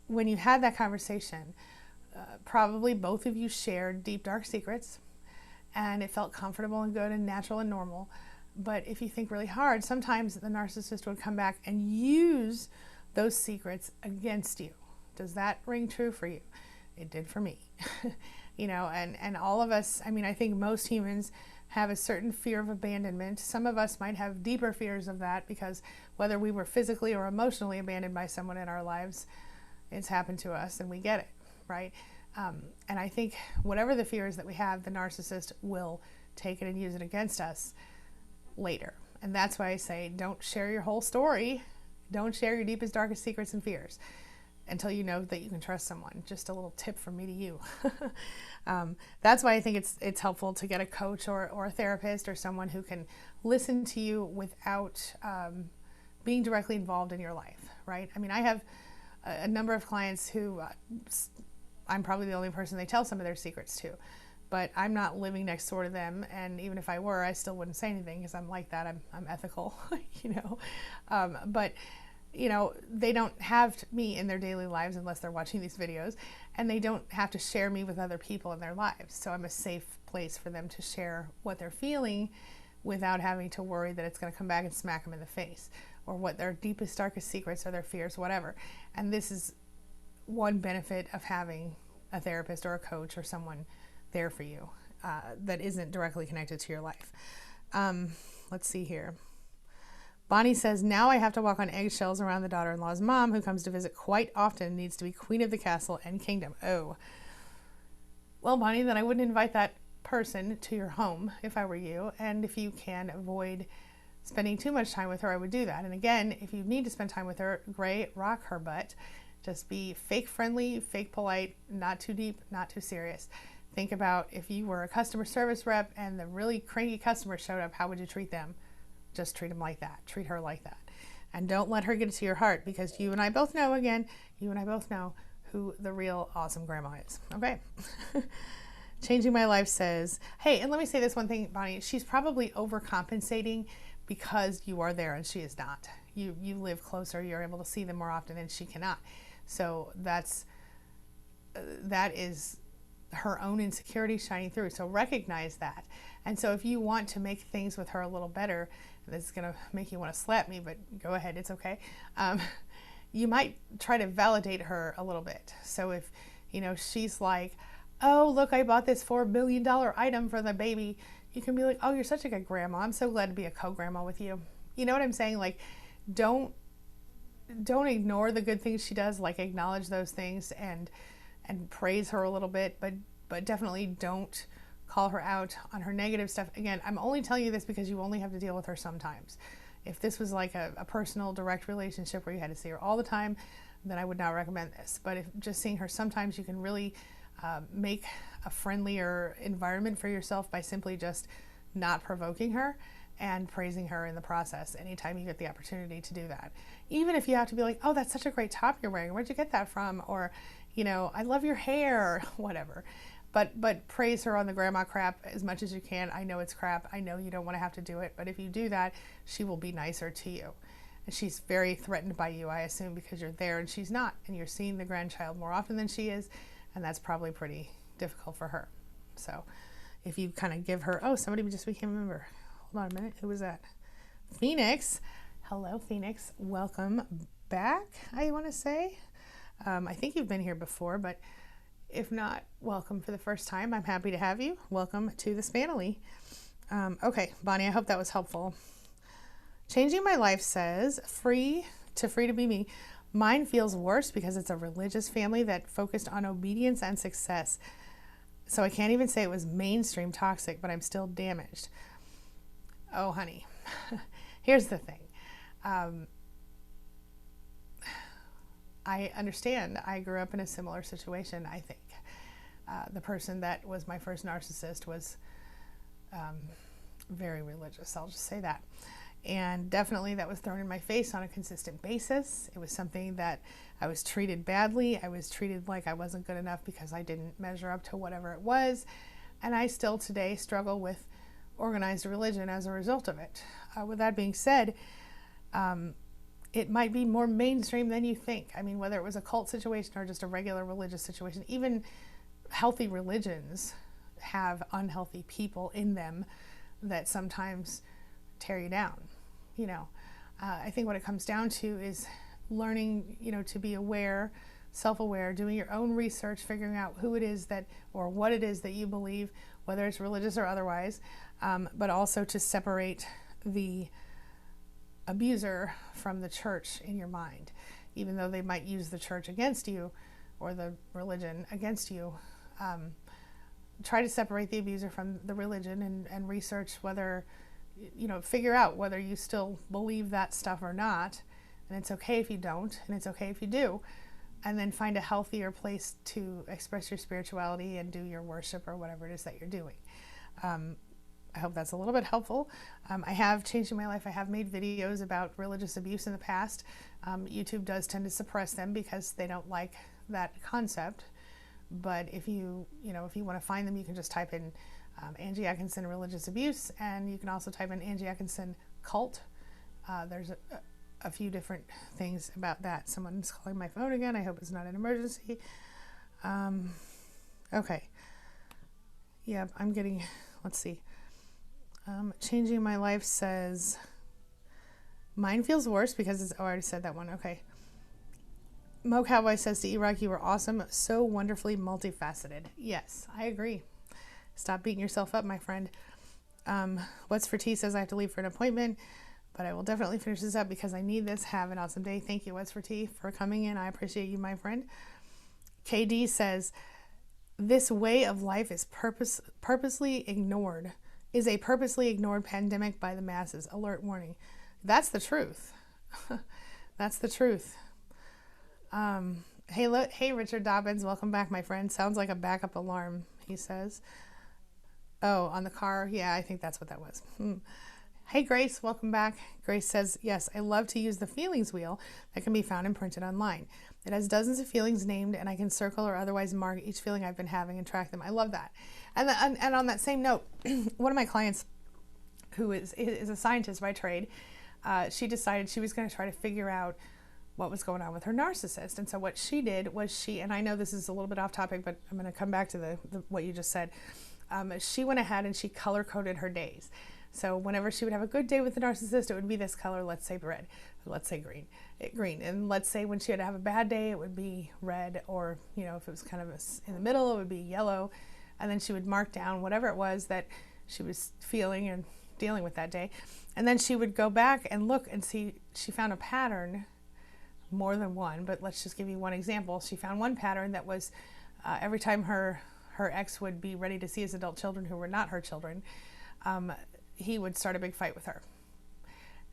when you had that conversation, probably both of you shared deep, dark secrets, and it felt comfortable and good and natural and normal. But if you think really hard, sometimes the narcissist would come back and use those secrets against you. Does that ring true for you? It did for me. And all of us, I think most humans have a certain fear of abandonment. Some of us might have deeper fears of that, because whether we were physically or emotionally abandoned by someone in our lives, it's happened to us and we get it, right? And I think whatever the fears that we have, the narcissist will take it and use it against us later. And that's why I say, don't share your whole story. Don't share your deepest, darkest secrets and fears until you know that you can trust someone. Just a little tip from me to you. That's why I think it's helpful to get a coach or a therapist, or someone who can listen to you without being directly involved in your life, right? I have a number of clients who I'm probably the only person they tell some of their secrets to, but I'm not living next door to them, and even if I were, I still wouldn't say anything, because I'm like that. I'm ethical, but they don't have me in their daily lives unless they're watching these videos, and they don't have to share me with other people in their lives. So I'm a safe place for them to share what they're feeling without having to worry that it's going to come back and smack them in the face, or what their deepest, darkest secrets or their fears, whatever. And this is one benefit of having a therapist or a coach or someone there for you that isn't directly connected to your life. Let's see here. Bonnie says, now I have to walk on eggshells around the daughter-in-law's mom, who comes to visit quite often and needs to be queen of the castle and kingdom. Oh. Well, Bonnie, then I wouldn't invite that person to your home if I were you. And if you can avoid spending too much time with her, I would do that. And again, if you need to spend time with her, great, rock her butt. Just be fake friendly, fake polite, not too deep, not too serious. Think about if you were a customer service rep and the really cranky customer showed up, how would you treat them? Just treat them like that. Treat her like that. And don't let her get it to your heart, because you and I both know who the real awesome grandma is. Okay. Changing My Life says, hey, and let me say this one thing, Bonnie, she's probably overcompensating because you are there and she is not. You live closer, you're able to see them more often, and she cannot. So that is her own insecurity shining through. So recognize that. And so if you want to make things with her a little better, and this is going to make you want to slap me, but go ahead, it's okay. You might try to validate her a little bit. So if, she's like, oh, look, I bought this $4 billion item for the baby, you can be like, oh, you're such a good grandma. I'm so glad to be a co-grandma with you. You know what I'm saying? Like, don't ignore the good things she does, like acknowledge those things and praise her a little bit, but definitely don't call her out on her negative stuff. Again, I'm only telling you this because you only have to deal with her sometimes. If this was like a personal, direct relationship where you had to see her all the time, then I would not recommend this. But if just seeing her sometimes, you can really make a friendlier environment for yourself by simply just not provoking her and praising her in the process anytime you get the opportunity to do that. Even if you have to be like, oh, that's such a great top you're wearing. Where'd you get that from? Or, I love your hair, or whatever. But praise her on the grandma crap as much as you can. I know it's crap. I know you don't want to have to do it. But if you do that, she will be nicer to you. And she's very threatened by you, I assume, because you're there and she's not. And you're seeing the grandchild more often than she is. And that's probably pretty difficult for her. So if you kind of give her, oh, somebody just became a member. Hold on a minute. Who was that? Phoenix. Hello, Phoenix. Welcome back, I want to say. I think you've been here before, but if not, welcome for the first time. I'm happy to have you. Welcome to the Spanily. Okay, Bonnie, I hope that was helpful. Changing My Life says, free to be me. Mine feels worse because it's a religious family that focused on obedience and success. So I can't even say it was mainstream toxic, but I'm still damaged. Oh, honey, here's the thing. I understand. I grew up in a similar situation, I think. The person that was my first narcissist was very religious, I'll just say that. And definitely that was thrown in my face on a consistent basis. It was something that I was treated badly. I was treated like I wasn't good enough because I didn't measure up to whatever it was. And I still today struggle with organized religion as a result of it. With that being said, it might be more mainstream than you think. I mean, whether it was a cult situation or just a regular religious situation, even healthy religions have unhealthy people in them that sometimes tear you down. I think what it comes down to is learning, to be aware, self-aware, doing your own research, figuring out who it is that, or what it is that you believe, whether it's religious or otherwise, but also to separate the abuser from the church in your mind. Even though they might use the church against you or the religion against you, try to separate the abuser from the religion and research whether, figure out whether you still believe that stuff or not. And it's okay if you don't, and it's okay if you do. And then find a healthier place to express your spirituality and do your worship or whatever it is that you're doing. I hope that's a little bit helpful. I have changed my life. I have made videos about religious abuse in the past. YouTube does tend to suppress them because they don't like that concept. But if you want to find them, you can just type in Angie Atkinson religious abuse, and you can also type in Angie Atkinson cult. There's a few different things about that. Someone's calling my phone again. I hope it's not an emergency. Okay. Yeah, I'm getting, let's see. Changing My Life says, mine feels worse because it's, I already said that one. Okay. Mo Cowboy says to E-Rock, you were awesome, so wonderfully multifaceted. Yes, I agree. Stop beating yourself up, my friend. What's for Tea says I have to leave for an appointment, but I will definitely finish this up because I need this. Have an awesome day. Thank you, What's for Tea, for coming in. I appreciate you, my friend. KD says, this way of life is purposely ignored, is a purposely ignored pandemic by the masses. Alert warning. That's the truth. That's the truth. Hey, Richard Dobbins, welcome back, my friend. Sounds like a backup alarm, he says. Oh, on the car? Yeah, I think that's what that was. Hey, Grace, welcome back. Grace says, yes, I love to use the feelings wheel that can be found and printed online. It has dozens of feelings named, and I can circle or otherwise mark each feeling I've been having and track them. I love that. And on that same note, one of my clients, who is a scientist by trade, she decided she was going to try to figure out what was going on with her narcissist. And so what she did was and I know this is a little bit off topic, but I'm going to come back to what you just said. She went ahead and she color coded her days. So whenever she would have a good day with the narcissist, it would be this color, let's say red, let's say green. And let's say when she had to have a bad day, it would be red, or, if it was kind of in the middle, it would be yellow. And then she would mark down whatever it was that she was feeling and dealing with that day. And then she would go back and look and see, she found a pattern, more than one, but let's just give you one example. She found one pattern that was every time her ex would be ready to see his adult children who were not her children, he would start a big fight with her.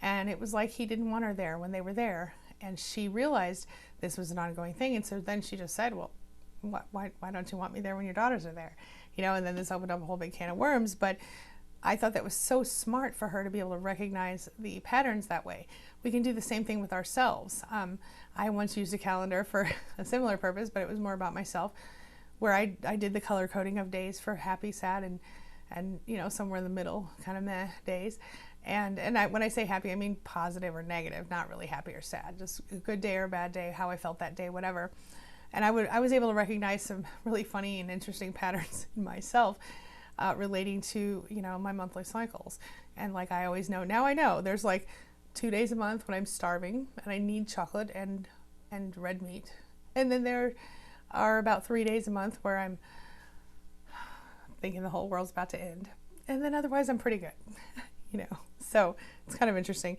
And it was like he didn't want her there when they were there. And she realized this was an ongoing thing. And so then she just said, well, why don't you want me there when your daughters are there? And then this opened up a whole big can of worms. But I thought that was so smart for her to be able to recognize the patterns that way. We can do the same thing with ourselves. I once used a calendar for a similar purpose, but it was more about myself, where I did the color coding of days for happy, sad, and somewhere in the middle kind of meh days. And when I say happy, I mean positive or negative, not really happy or sad, just a good day or a bad day, how I felt that day, whatever. And I was able to recognize some really funny and interesting patterns in myself. relating to, you know, my monthly cycles. And like I always know, now I know there's like 2 days a month when I'm starving and I need chocolate and red meat. And then there are about 3 days a month where I'm thinking the whole world's about to end. And then otherwise I'm pretty good, you know. So it's kind of interesting.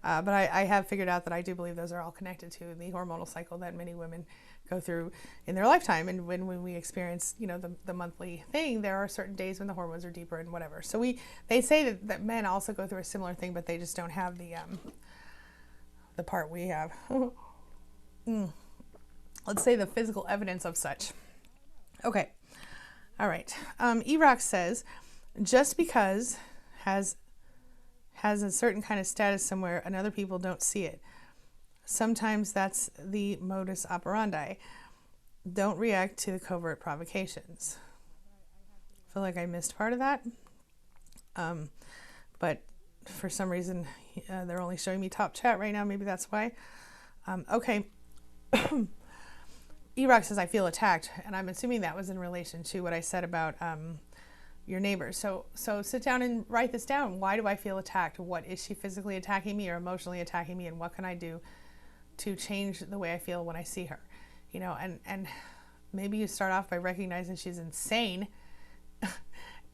But I have figured out that I do believe those are all connected to the hormonal cycle that many women go through in their lifetime. And when we experience, you know, the monthly thing, there are certain days when the hormones are deeper and whatever. So they say that men also go through a similar thing, but they just don't have the part we have. Let's say the physical evidence of such. Okay. All right. Erox says, just because has a certain kind of status somewhere and other people don't see it. Sometimes that's the modus operandi. Don't react to the covert provocations. I feel like I missed part of that. But for some reason, they're only showing me top chat right now. Maybe that's why. Okay. Erox says, I feel attacked. And I'm assuming that was in relation to what I said about your neighbors. So sit down and write this down. Why do I feel attacked? What is she physically attacking me or emotionally attacking me? And what can I do to change the way I feel when I see her? You know, and maybe you start off by recognizing she's insane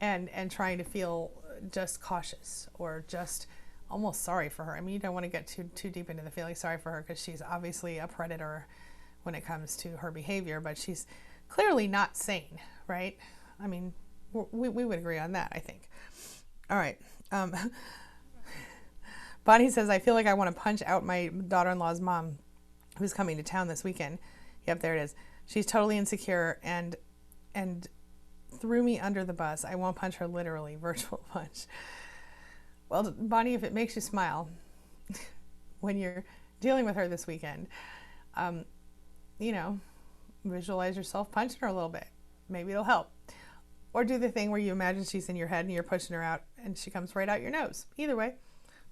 and trying to feel just cautious or just almost sorry for her. I mean, you don't want to get too deep into the feeling sorry for her because she's obviously a predator when it comes to her behavior, but she's clearly not sane, right? I mean, we would agree on that, I think. All right. Bonnie says, I feel like I want to punch out my daughter-in-law's mom who's coming to town this weekend. Yep, there it is. She's totally insecure and threw me under the bus. I won't punch her literally, virtual punch. Well, Bonnie, if it makes you smile when you're dealing with her this weekend, you know, visualize yourself punching her a little bit. Maybe it'll help. Or do the thing where you imagine she's in your head and you're pushing her out and she comes right out your nose. Either way.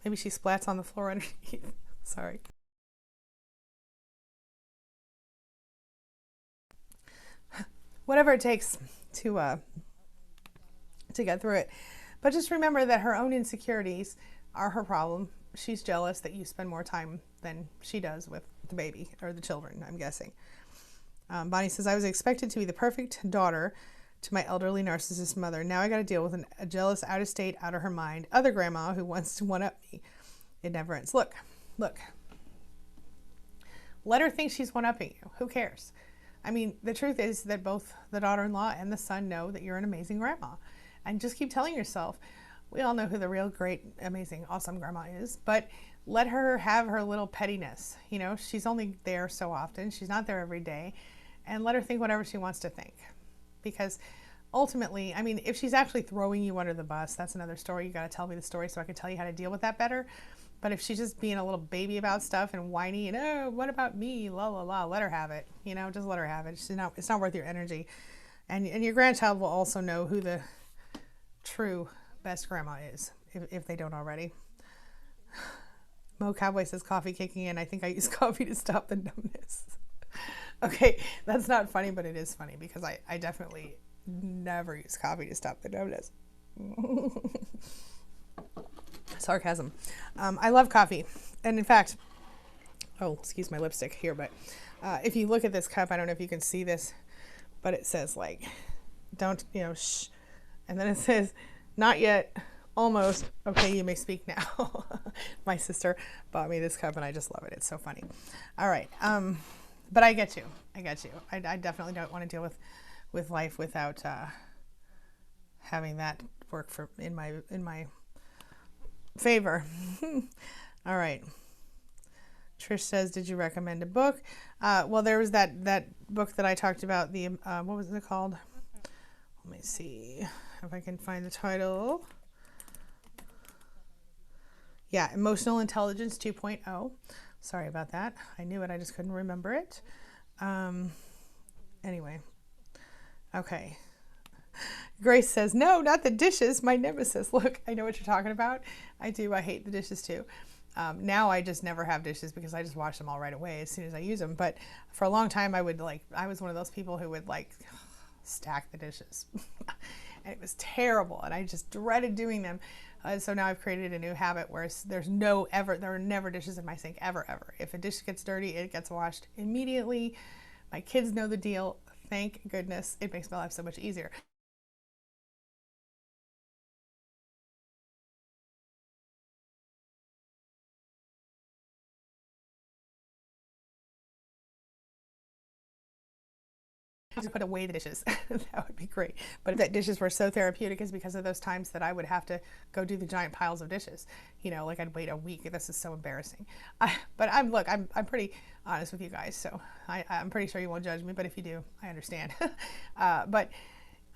Maybe she splats on the floor underneath. Sorry. Whatever it takes to get through it. But just remember that her own insecurities are her problem. She's jealous that you spend more time than she does with the baby or the children, I'm guessing. Bonnie says, I was expected to be the perfect daughter to my elderly narcissist mother. Now I got to deal with a jealous, out of state, out of her mind, other grandma who wants to one-up me. It never ends. Look. Let her think she's one-upping you. Who cares? I mean, the truth is that both the daughter-in-law and the son know that you're an amazing grandma. And just keep telling yourself, we all know who the real great, amazing, awesome grandma is, but let her have her little pettiness. You know, she's only there so often. She's not there every day. And let her think whatever she wants to think. Because ultimately, I mean, if she's actually throwing you under the bus, that's another story. You got to tell me the story so I can tell you how to deal with that better. But if she's just being a little baby about stuff and whiny and, oh, what about me? La, la, la. Let her have it. You know, just let her have it. It's not worth your energy. And your grandchild will also know who the true best grandma is, if they don't already. Mo Cowboy says, coffee kicking in. I think I use coffee to stop the numbness. Okay, that's not funny, but it is funny because I definitely never use coffee to stop the numbness. Sarcasm. I love coffee. And in fact, oh, excuse my lipstick here, but if you look at this cup, I don't know if you can see this, but it says like, don't, you know, shh. And then it says, not yet, almost, okay, you may speak now. My sister bought me this cup and I just love it. It's so funny. All right. But I get you. I definitely don't want to deal with life without having that work in my favor. All right. Trish says, did you recommend a book? Well, there was that book that I talked about. The what was it called? Let me see if I can find the title. Yeah, Emotional Intelligence 2.0. Sorry about that. I knew it. I just couldn't remember it. Anyway. Okay. Grace says, no, not the dishes. My nemesis. Look, I know what you're talking about. I do. I hate the dishes too. Now I just never have dishes because I just wash them all right away as soon as I use them. But for a long time, I was one of those people who would like stack the dishes. and it was terrible, and I just dreaded doing them. So now I've created a new habit where there are never dishes in my sink, ever. If a dish gets dirty, it gets washed immediately. My kids know the deal. Thank goodness. It makes my life so much easier. To put away the dishes. That would be great. But if that dishes were so therapeutic, is because of those times that I would have to go do the giant piles of dishes. You know, like I'd wait a week. This is so embarrassing. But I'm pretty honest with you guys, so I'm pretty sure you won't judge me. But if you do, I understand. But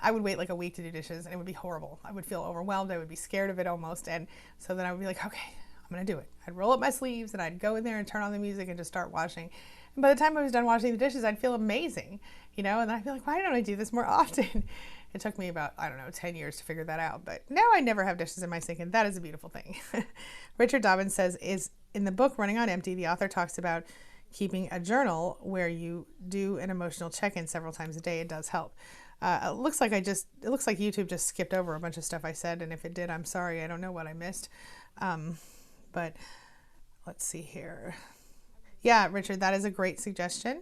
I would wait like a week to do dishes, and it would be horrible. I would feel overwhelmed. I would be scared of it almost, and so then I would be like, okay, I'm gonna do it. I'd roll up my sleeves and I'd go in there and turn on the music and just start washing. And by the time I was done washing the dishes, I'd feel amazing, you know, and I'd be like, why don't I do this more often? It took me about, 10 years to figure that out, but now I never have dishes in my sink, and that is a beautiful thing. Richard Dobbins says, is in the book Running on Empty, the author talks about keeping a journal where you do an emotional check-in several times a day. It does help. It looks like YouTube just skipped over a bunch of stuff I said, and if it did, I'm sorry. I don't know what I missed. But let's see here. Yeah, Richard, that is a great suggestion.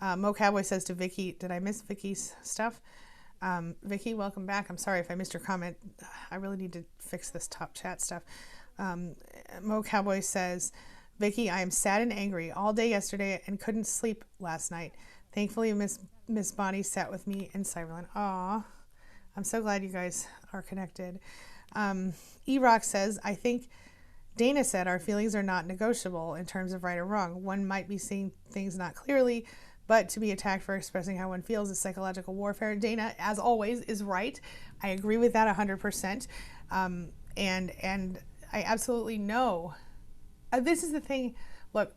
Mo Cowboy says to Vicky, did I miss Vicky's stuff? Vicky, welcome back. I'm sorry if I missed your comment. I really need to fix this top chat stuff. Mo Cowboy says, Vicky, I am sad and angry all day yesterday and couldn't sleep last night. Thankfully, Miss Bonnie sat with me in Cyberland. Aw, I'm so glad you guys are connected. E-Rock says, I think Dana said our feelings are not negotiable in terms of right or wrong. One might be seeing things not clearly, but to be attacked for expressing how one feels is psychological warfare. Dana, as always, is right. I agree with that 100%. And I absolutely know. This is the thing. Look,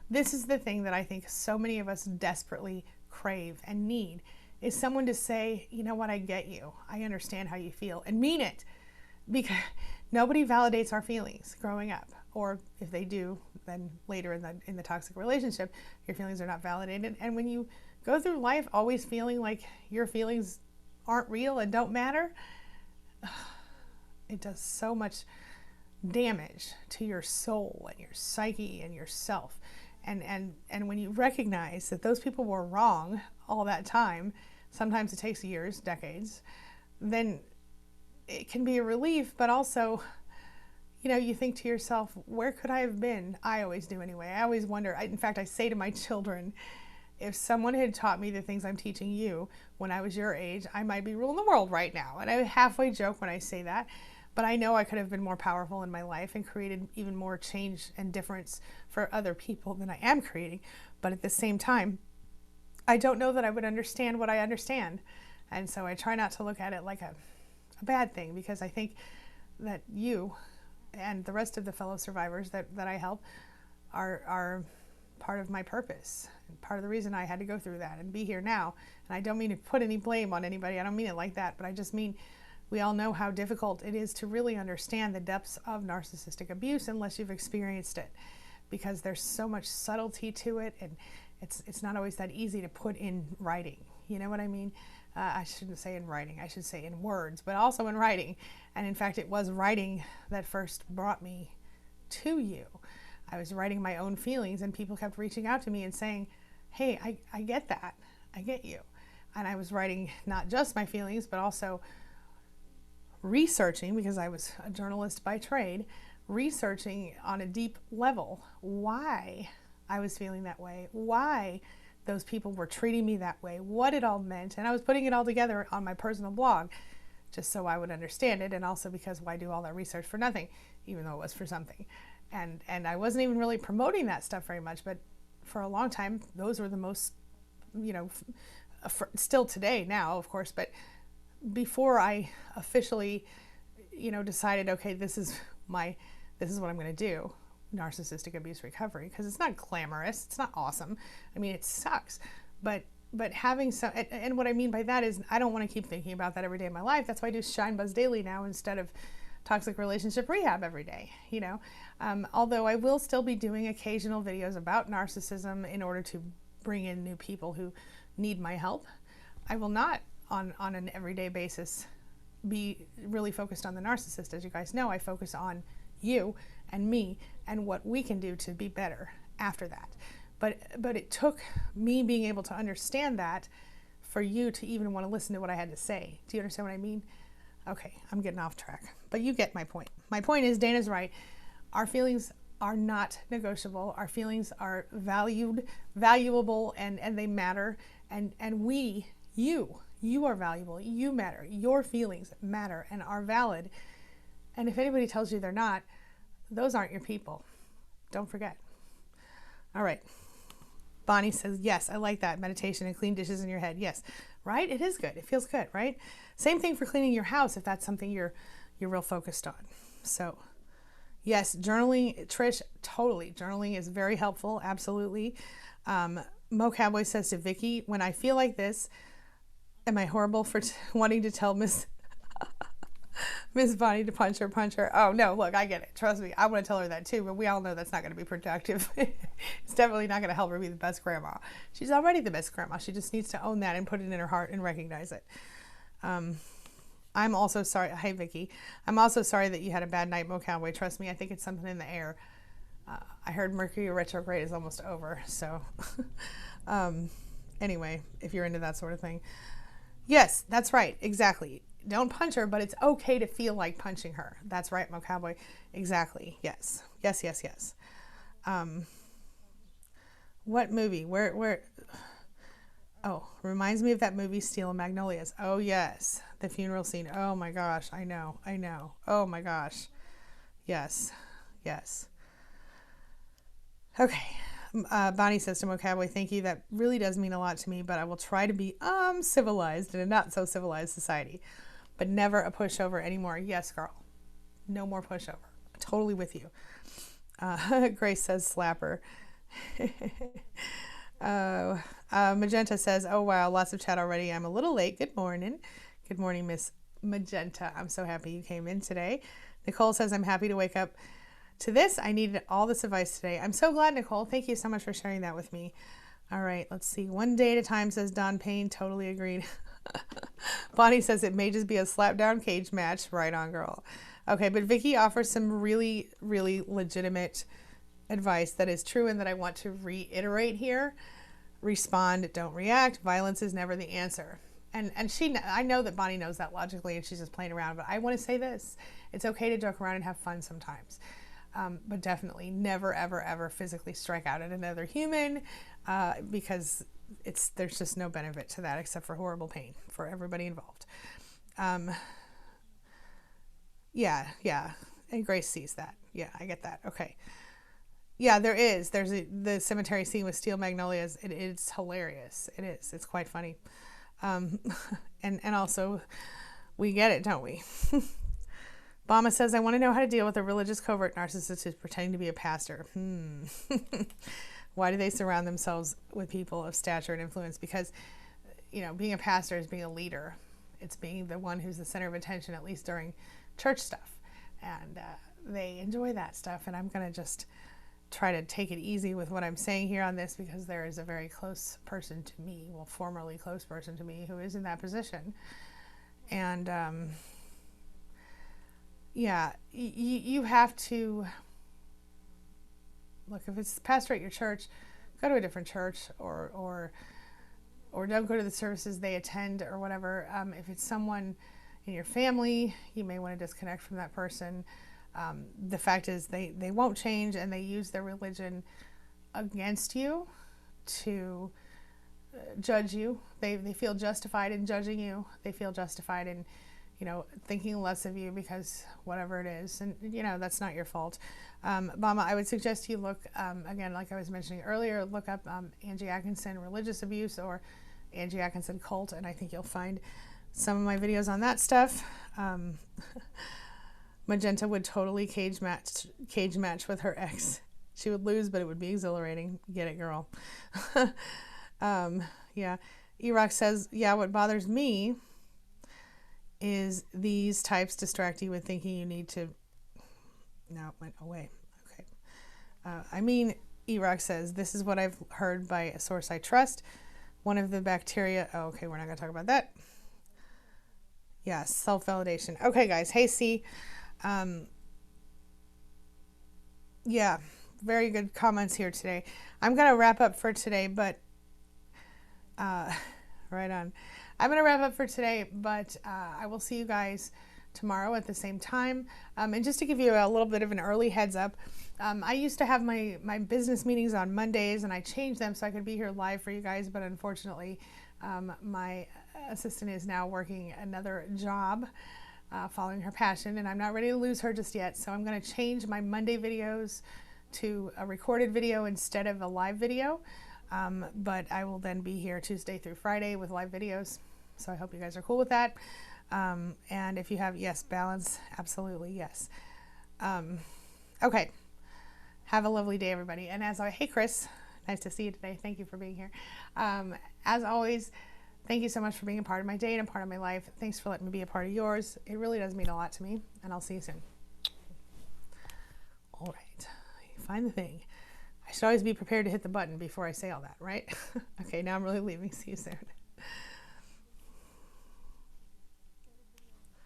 this is the thing that I think so many of us desperately crave and need, is someone to say, you know what, I get you. I understand how you feel, and mean it. Because nobody validates our feelings growing up, or if they do, then later in the toxic relationship, your feelings are not validated. And when you go through life always feeling like your feelings aren't real and don't matter, it does so much damage to your soul and your psyche and yourself. And when you recognize that those people were wrong all that time, sometimes it takes years, decades, then it can be a relief, but also, you know, you think to yourself, where could I have been? I always do anyway. I always wonder. In fact, I say to my children, if someone had taught me the things I'm teaching you when I was your age, I might be ruling the world right now. And I halfway joke when I say that, but I know I could have been more powerful in my life and created even more change and difference for other people than I am creating. But at the same time, I don't know that I would understand what I understand. And so I try not to look at it like a bad thing, because I think that you and the rest of the fellow survivors that I help are part of my purpose, and part of the reason I had to go through that and be here now. And I don't mean to put any blame on anybody. I don't mean it like that, but I just mean we all know how difficult it is to really understand the depths of narcissistic abuse unless you've experienced it, because there's so much subtlety to it, and it's not always that easy to put in writing. You know what I mean? I shouldn't say in writing, I should say in words, but also in writing. And in fact, it was writing that first brought me to you. I was writing my own feelings, and people kept reaching out to me and saying, hey, I get that, I get you. And I was writing not just my feelings, but also researching, because I was a journalist by trade, researching on a deep level why I was feeling that way, why those people were treating me that way, what it all meant. And I was putting it all together on my personal blog just so I would understand it, and also because why do all that research for nothing, even though it was for something. And I wasn't even really promoting that stuff very much, but for a long time those were the most, you know, still today now of course, but before I officially, you know, decided, okay, this is what I'm going to do, narcissistic abuse recovery, because it's not glamorous, it's not awesome. I mean, it sucks, but having some, and what I mean by that is I don't want to keep thinking about that every day of my life. That's why I do Shine Buzz Daily now instead of toxic relationship rehab every day, you know. Although I will still be doing occasional videos about narcissism in order to bring in new people who need my help. I will not on an everyday basis be really focused on the narcissist. As you guys know, I focus on you and me and what we can do to be better after that. But it took me being able to understand that for you to even want to listen to what I had to say. Do you understand what I mean? Okay, I'm getting off track, but you get my point. My point is, Dana's right. Our feelings are not negotiable. Our feelings are valuable, and they matter. And you are valuable. You matter. Your feelings matter and are valid. And if anybody tells you they're not, those aren't your people. Don't forget. All right. Bonnie says, yes, I like that. Meditation and clean dishes in your head. Yes, right? It is good. It feels good, right? Same thing for cleaning your house if that's something you're real focused on. So, yes, journaling, Trish, totally. Journaling is very helpful. Absolutely. Mo Cowboy says to Vicky, when I feel like this, am I horrible for wanting to tell Miss Bonnie to punch her? Oh, no, look, I get it. Trust me. I want to tell her that too, but we all know that's not going to be productive. It's definitely not going to help her be the best grandma. She's already the best grandma. She just needs to own that and put it in her heart and recognize it. I'm also sorry. Hey, Vicky. I'm also sorry that you had a bad night, Mo Cowboy. Trust me, I think it's something in the air. I heard Mercury retrograde is almost over. So anyway, if you're into that sort of thing. Yes, that's right. Exactly. Don't punch her, but it's okay to feel like punching her. That's right, Mo Cowboy. Exactly. Yes. Yes, yes, yes. What movie? Where? Oh, reminds me of that movie, Steel Magnolias. Oh, yes. The funeral scene. Oh, my gosh. I know. Oh, my gosh. Yes. Yes. Okay. Bonnie says to Mo Cowboy, thank you. That really does mean a lot to me, but I will try to be civilized in a not so civilized society, but never a pushover anymore. Yes, girl. No more pushover. Totally with you. Grace says slapper. Magenta says, oh, wow, lots of chat already. I'm a little late. Good morning. Good morning, Miss Magenta. I'm so happy you came in today. Nicole says, I'm happy to wake up to this. I needed all this advice today. I'm so glad, Nicole. Thank you so much for sharing that with me. All right, let's see. One day at a time, says Don Payne. Totally agreed. Bonnie says it may just be a slap down cage match. Right on, girl. Okay, but Vicky offers some really, really legitimate advice that is true and that I want to reiterate here. Respond, don't react. Violence is never the answer. And I know that Bonnie knows that logically and she's just playing around, but I want to say this. It's okay to joke around and have fun sometimes. But definitely never, ever, ever physically strike out at another human because there's just no benefit to that except for horrible pain for everybody involved. Yeah. And Grace sees that. Yeah, I get that. Okay. Yeah, there's the cemetery scene with Steel Magnolias. It's hilarious. It is. It's quite funny. And also we get it, don't we? Bama says, I want to know how to deal with a religious covert narcissist who's pretending to be a pastor. Why do they surround themselves with people of stature and influence? Because, being a pastor is being a leader. It's being the one who's the center of attention, at least during church stuff. And they enjoy that stuff. And I'm going to just try to take it easy with what I'm saying here on this because there is a very close person to me, formerly close person to me, who is in that position. And, yeah, you have to, look, if it's pastor at your church, go to a different church or don't go to the services they attend or whatever. If it's someone in your family, you may want to disconnect from that person. The fact is they won't change and they use their religion against you to judge you. They feel justified in judging you. They feel justified in thinking less of you because whatever it is. And, that's not your fault. Mama, I would suggest you look, again, like I was mentioning earlier, look up Angie Atkinson religious abuse or Angie Atkinson cult, and I think you'll find some of my videos on that stuff. Magenta would totally cage match with her ex. She would lose, but it would be exhilarating. Get it, girl. Yeah. Erock says, yeah, what bothers me is these types distract you with thinking you need to... No, it went away. Okay. Erock says, this is what I've heard by a source I trust. One of the bacteria... Oh, okay, we're not going to talk about that. Yes, self-validation. Okay, guys. Hey, C. Yeah, very good comments here today. I'm going to wrap up for today, but right on. I'm going to wrap up for today, but I will see you guys tomorrow at the same time. And just to give you a little bit of an early heads up, I used to have my business meetings on Mondays, and I changed them so I could be here live for you guys, but unfortunately, my assistant is now working another job following her passion, and I'm not ready to lose her just yet, so I'm going to change my Monday videos to a recorded video instead of a live video. But I will then be here Tuesday through Friday with live videos. So I hope you guys are cool with that. And if you have, yes, balance, absolutely, yes. Okay. Have a lovely day, everybody. And hey, Chris, nice to see you today. Thank you for being here. As always, thank you so much for being a part of my day and a part of my life. Thanks for letting me be a part of yours. It really does mean a lot to me, and I'll see you soon. All right. Find the thing. I should always be prepared to hit the button before I say all that, right? Okay, now I'm really leaving. See you soon.